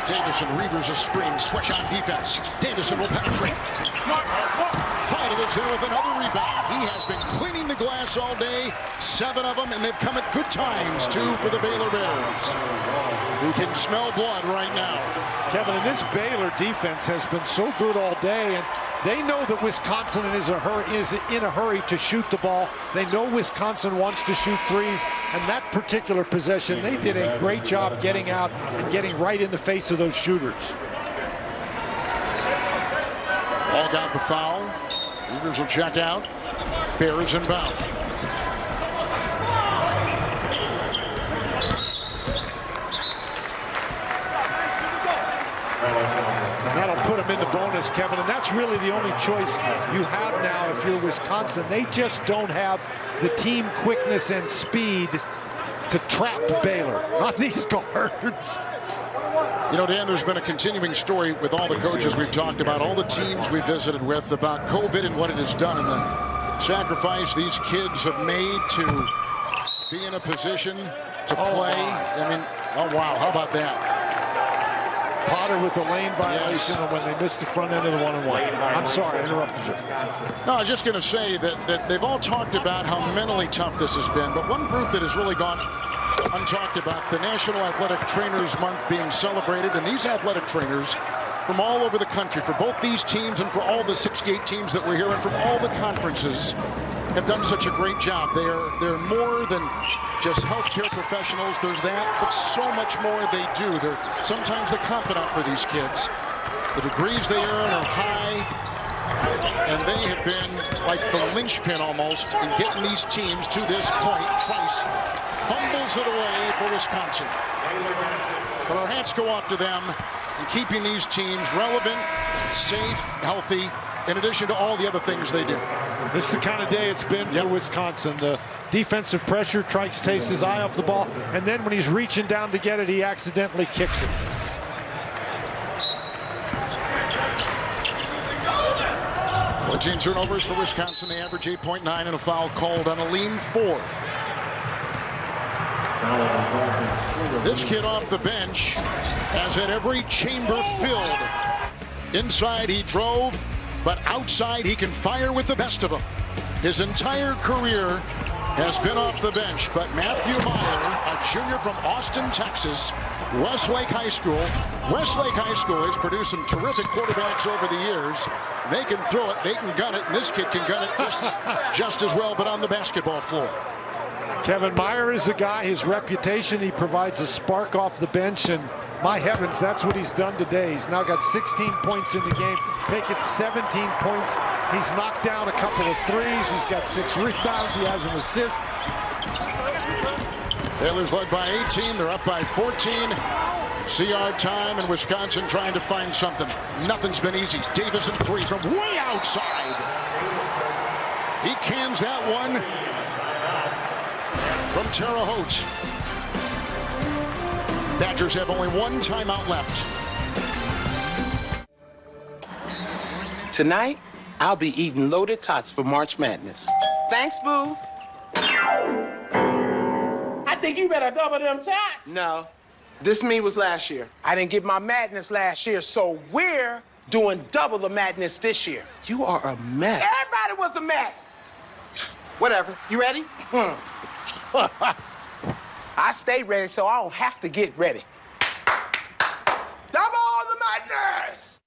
[SPEAKER 1] Davison reavers a screen, switch on defense. Davison will penetrate. Vital is there with another rebound. He has been cleaning the glass all day, 7 of them, and they've come at good times, too, for the Baylor Bears. We can smell blood right now.
[SPEAKER 2] Kevin, and this Baylor defense has been so good all day, and they know that Wisconsin is in a hurry to shoot the ball. They know Wisconsin wants to shoot threes, and that particular possession, they did a great job getting out and getting right in the face of those shooters.
[SPEAKER 1] All got the foul. Beavers will check out. Bears inbound.
[SPEAKER 2] That'll put them in the bonus, Kevin, and that's really the only choice you have now if you're Wisconsin. They just don't have the team quickness and speed to trap Baylor. Not these guards.
[SPEAKER 1] You know, Dan, there's been a continuing story with all the coaches we've talked about, all the teams we visited with, about COVID and what it has done and the sacrifice these kids have made to be in a position to play. I mean, oh, wow, how about that?
[SPEAKER 2] Potter with the lane violation when they missed the front end of the one-on-one. I'm sorry, I interrupted you.
[SPEAKER 1] No, I was just going to say that they've all talked about how mentally tough this has been, but one group that has really gone untalked about, the National Athletic Trainers Month being celebrated, and these athletic trainers from all over the country, for both these teams and for all the 68 teams that we're here and from all the conferences, have done such a great job. They're more than just healthcare professionals. There's that, but so much more they do. They're sometimes the confidant for these kids. The degrees they earn are high, and they have been like the linchpin almost in getting these teams to this point. Price fumbles it away for Wisconsin. But our hats go off to them in keeping these teams relevant, safe, healthy, in addition to all the other things they do.
[SPEAKER 2] This is the kind of day it's been for Wisconsin. The defensive pressure, Trice takes his eye off the ball, and then when he's reaching down to get it, he accidentally kicks it.
[SPEAKER 1] Fourteen turnovers for Wisconsin. They average 8.9 and a foul called on a lean 4. This kid off the bench has had every chamber filled. Inside he drove, but outside he can fire with the best of them. His entire career has been off the bench, but Matthew Meyer, a junior from Austin, Texas, Westlake High School. Westlake High School has produced some terrific quarterbacks over the years. They can throw it, they can gun it, and this kid can gun it just as well, but on the basketball floor.
[SPEAKER 2] Kevin Meyer is a guy, his reputation, he provides a spark off the bench, and my heavens, that's what he's done today. He's now got 16 points in the game, make it 17 points. He's knocked down a couple of threes. He's got 6 rebounds. He has an assist.
[SPEAKER 1] Baylor's led by 18. They're up by 14. CR time, and Wisconsin trying to find something. Nothing's been easy. Davis and 3 from way outside. He cans that one from Terre Haute. Badgers have only 1 timeout left.
[SPEAKER 7] Tonight, I'll be eating loaded tots for March Madness. Thanks, boo. I think you better double them tots. No, this me was last year. I didn't get my madness last year, so we're doing double the madness this year. You are a mess. Everybody was a mess. Whatever. You ready? I stay ready so I don't have to get ready. Double the madness!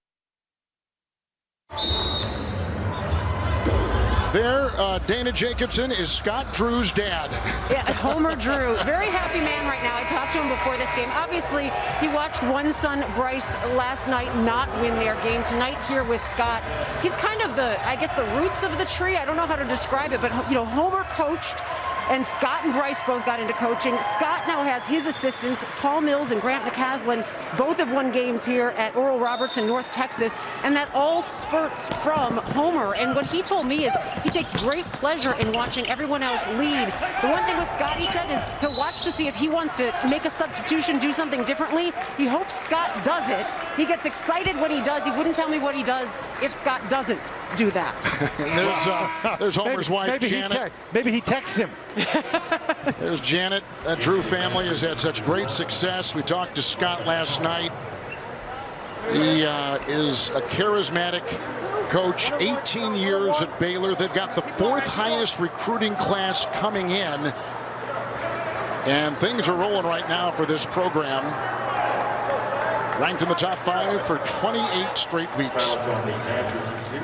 [SPEAKER 1] There, Dana Jacobson is Scott Drew's dad.
[SPEAKER 3] Yeah, Homer Drew, very happy man right now. I talked to him before this game. Obviously, he watched one son, Bryce, last night not win their game. Tonight here with Scott, he's kind of the, I guess, the roots of the tree. I don't know how to describe it, but, you know, Homer coached, and Scott and Bryce both got into coaching. Scott now has his assistants, Paul Mills and Grant McCaslin. Both have won games here at Oral Roberts in North Texas, and that all spurts from Homer. And what he told me is he takes great pleasure in watching everyone else lead. The one thing with Scott, he said, is he'll watch to see if he wants to make a substitution, do something differently. He hopes Scott does it. He gets excited when he does. He wouldn't tell me what he does if Scott doesn't do that.
[SPEAKER 1] There's Homer's wife, Janet.
[SPEAKER 2] Maybe he texts him.
[SPEAKER 1] There's Janet. That Drew family has had such great success. We talked to Scott last night. He is a charismatic coach, 18 years at Baylor. They've got the 4th highest recruiting class coming in. And things are rolling right now for this program. Ranked in the top 5 for 28 straight weeks.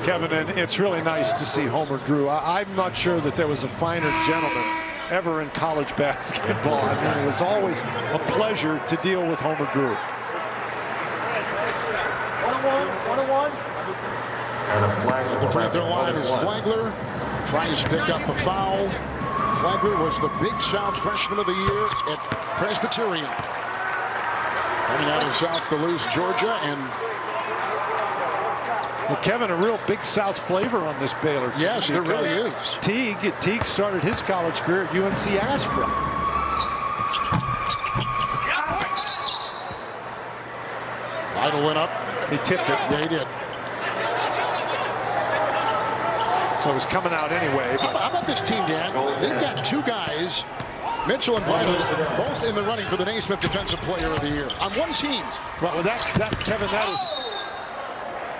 [SPEAKER 2] Kevin, and it's really nice to see Homer Drew. I'm not sure that there was a finer gentleman ever in college basketball. I mean, it was always a pleasure to deal with Homer Drew.
[SPEAKER 1] 1-1. At the free throw line is Flagler. Tries to pick up the foul. Flagler was the Big South Freshman of the Year at Presbyterian. Coming out of South Duluth, Georgia, and
[SPEAKER 2] well, Kevin, a real Big South flavor on this Baylor team.
[SPEAKER 1] Yes, there really is.
[SPEAKER 2] Teague started his college career at UNC Asheville.
[SPEAKER 1] Idle went up.
[SPEAKER 2] He tipped it.
[SPEAKER 1] Yeah, he did.
[SPEAKER 2] So it was coming out anyway.
[SPEAKER 1] How about this team, Dan? They've got 2 guys, Mitchell and Vital, both in the running for the Naismith Defensive Player of the Year on one team.
[SPEAKER 2] Well, Kevin,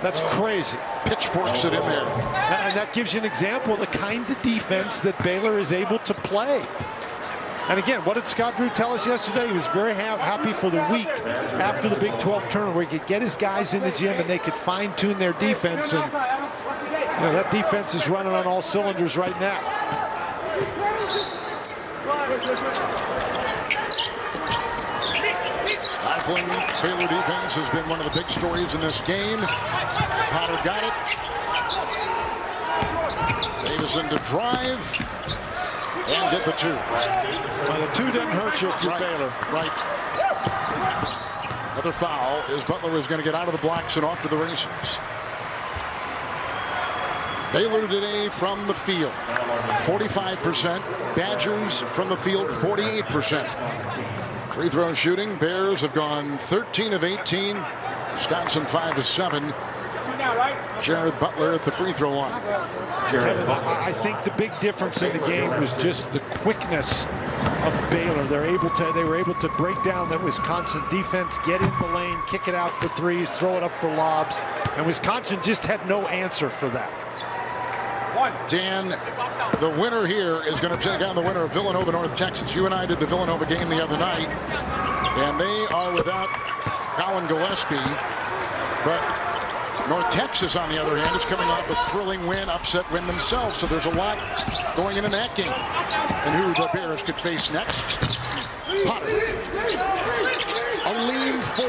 [SPEAKER 2] that's crazy.
[SPEAKER 1] Pitchforks it in there.
[SPEAKER 2] And that gives you an example of the kind of defense that Baylor is able to play. And again, what did Scott Drew tell us yesterday? He was very happy for the week after the Big 12 tournament where he could get his guys in the gym and they could fine-tune their defense. And that defense is running on all cylinders right now.
[SPEAKER 1] Stifling Baylor defense has been one of the big stories in this game. Potter got it. Davison to drive and get the 2.
[SPEAKER 2] Well, the 2 doesn't hurt you if you're Baylor.
[SPEAKER 1] Right. Another foul is Butler is going to get out of the blocks and off to the races. Baylor today from the field, 45%. Badgers from the field, 48%. Free throw shooting, Bears have gone 13 of 18. Wisconsin 5 of 7. Jared Butler at the free throw line.
[SPEAKER 2] Kevin, I think the big difference in the game was just the quickness of Baylor. They were able to break down that Wisconsin defense, get in the lane, kick it out for threes, throw it up for lobs, and Wisconsin just had no answer for that.
[SPEAKER 1] Dan, the winner here is going to take on the winner of Villanova, North Texas. You and I did the Villanova game the other night, and they are without Colin Gillespie, but North Texas, on the other hand, is coming off a thrilling win, upset win themselves, so there's a lot going into that game. And who the Bears could face next? Potter. A lean 4.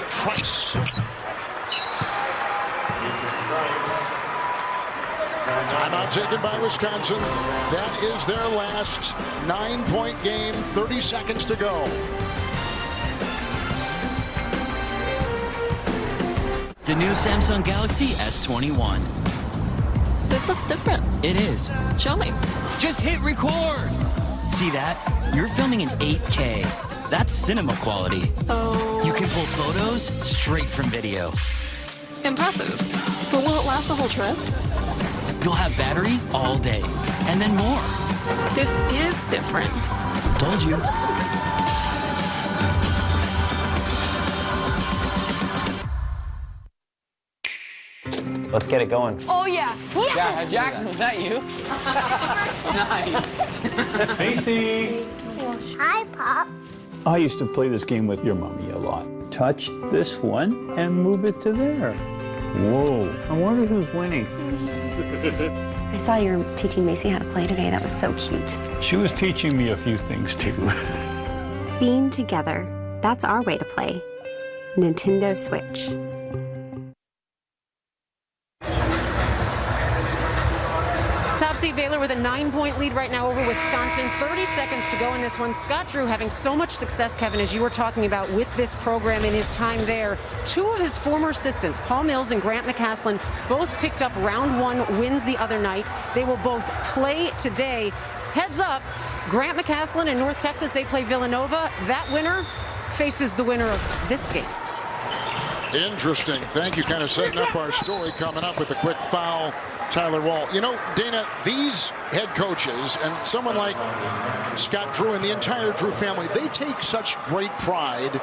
[SPEAKER 1] Trice. Timeout taken by Wisconsin. That is their last 9-point game, 30 seconds to go.
[SPEAKER 8] The new Samsung Galaxy S21.
[SPEAKER 9] This looks different.
[SPEAKER 8] It is.
[SPEAKER 9] Show me.
[SPEAKER 8] Just hit record. See that? You're filming in 8K. That's cinema quality.
[SPEAKER 9] So...
[SPEAKER 8] You can pull photos straight from video.
[SPEAKER 9] Impressive. But will it last the whole trip?
[SPEAKER 8] You'll have battery all day. And then more.
[SPEAKER 9] This is different.
[SPEAKER 8] Told you.
[SPEAKER 10] Let's get it going.
[SPEAKER 11] Oh, yeah. Yes!
[SPEAKER 10] Yeah, Jackson, was that you? Nice.
[SPEAKER 12] Casey.
[SPEAKER 11] Hi, Pops.
[SPEAKER 12] I used to play this game with your mommy a lot. Touch this one and move it to there. Whoa, I wonder who's winning.
[SPEAKER 13] I saw you're teaching Macy how to play today. That was so cute.
[SPEAKER 12] She was teaching me a few things, too.
[SPEAKER 13] Being together, that's our way to play. Nintendo Switch.
[SPEAKER 3] Top seed Baylor with a 9-point lead right now over Wisconsin. 30 seconds to go in this one. Scott Drew having so much success, Kevin, as you were talking about with this program in his time there. 2 of his former assistants, Paul Mills and Grant McCaslin, both picked up round 1 wins the other night. They will both play today. Heads up, Grant McCaslin and North Texas, they play Villanova. That winner faces the winner of this game.
[SPEAKER 1] Interesting. Thank you. Kind of setting up our story coming up with a quick foul. Tyler Wall. You know, Dana, these head coaches and someone like Scott Drew and the entire Drew family, they take such great pride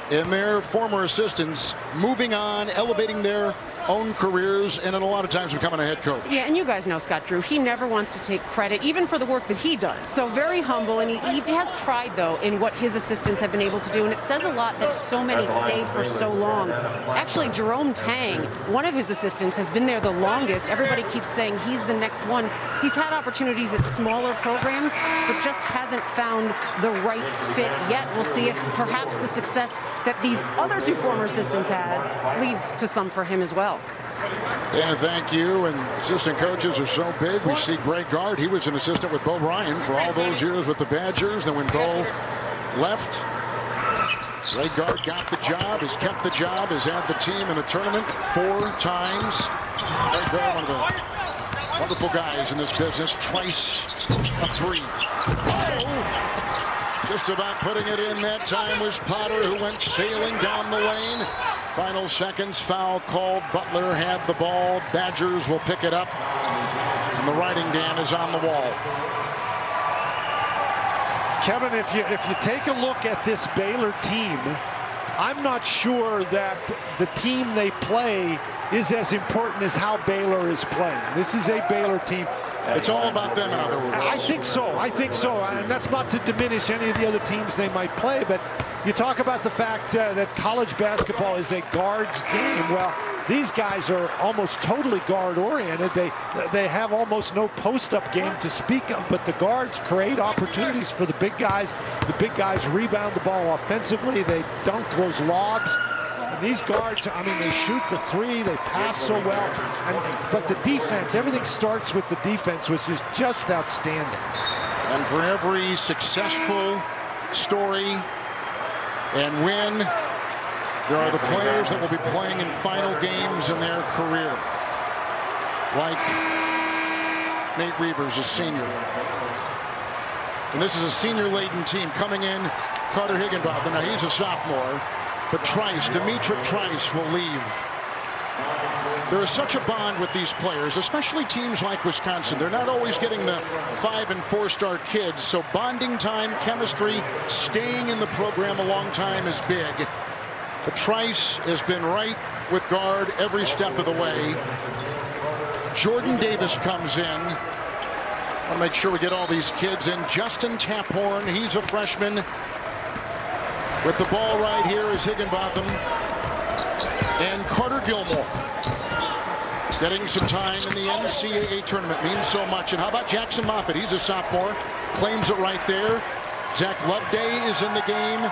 [SPEAKER 1] in their former assistants moving on, elevating their own careers, and then a lot of times becoming a head coach.
[SPEAKER 3] Yeah, and you guys know Scott Drew. He never wants to take credit, even for the work that he does. So very humble, and he has pride, though, in what his assistants have been able to do, and it says a lot that so many stay for so long. Actually, Jerome Tang, one of his assistants, has been there the longest. Everybody keeps saying he's the next one. He's had opportunities at smaller programs, but just hasn't found the right fit yet. We'll see if perhaps the success that these other 2 former assistants had leads to some for him as well.
[SPEAKER 1] Dana, thank you. And assistant coaches are so big. We see Greg Gard. He was an assistant with Bo Ryan for all those years with the Badgers. Then when Bo left, Greg Gard got the job, has kept the job, has had the team in the tournament 4 times. Greg Gard, one of the wonderful guys in this business. Trice, a 3. Oh, just about putting it in that time was Potter, who went sailing down the lane. Final seconds, foul called. Butler had the ball. Badgers will pick it up. And the writing, Dan, is on the wall.
[SPEAKER 2] Kevin, if you take a look at this Baylor team, I'm not sure that the team they play is as important as how Baylor is playing. This is a Baylor team.
[SPEAKER 1] It's all about them, in other words.
[SPEAKER 2] I think so. And that's not to diminish any of the other teams they might play, but you talk about the fact that college basketball is a guards game. Well, these guys are almost totally guard-oriented. They have almost no post-up game to speak of, but the guards create opportunities for the big guys. The big guys rebound the ball offensively. They dunk those lobs. And these guards, I mean, they shoot the three, they pass so well. But the defense, everything starts with the defense, which is just outstanding.
[SPEAKER 1] And for every successful story and win, there are the players that will be playing in final games in their career. Like Nate Reavers, a senior. And this is a senior-laden team coming in. Carter Higginbotham, now he's a sophomore. But Demetric Trice will leave. There is such a bond with these players, especially teams like Wisconsin. They're not always getting the 5- and 4-star kids, so bonding time, chemistry, staying in the program a long time is big. But Trice has been right with guard every step of the way. Jordan Davis comes in. I want to make sure we get all these kids in. Justin Taphorn, he's a freshman. With the ball right here is Higginbotham and Carter Gilmore. Getting some time in the NCAA tournament means so much. And how about Jackson Moffitt? He's a sophomore. Claims it right there. Zach Loveday is in the game.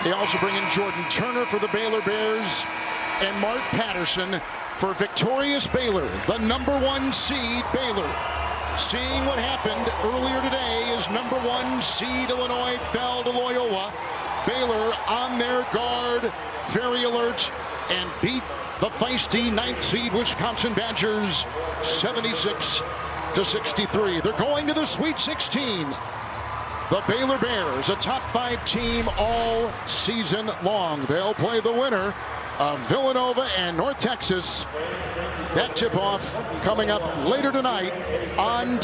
[SPEAKER 1] They also bring in Jordan Turner for the Baylor Bears and Mark Patterson for victorious Baylor, the #1 seed Baylor. Seeing what happened earlier today is #1 seed Illinois fell to Loyola. Baylor on their guard, very alert, and beat the feisty 9th seed Wisconsin Badgers 76-63. They're going to the Sweet 16. The Baylor Bears, a top 5 team all season long. They'll play the winner of Villanova and North Texas. That tip-off coming up later tonight on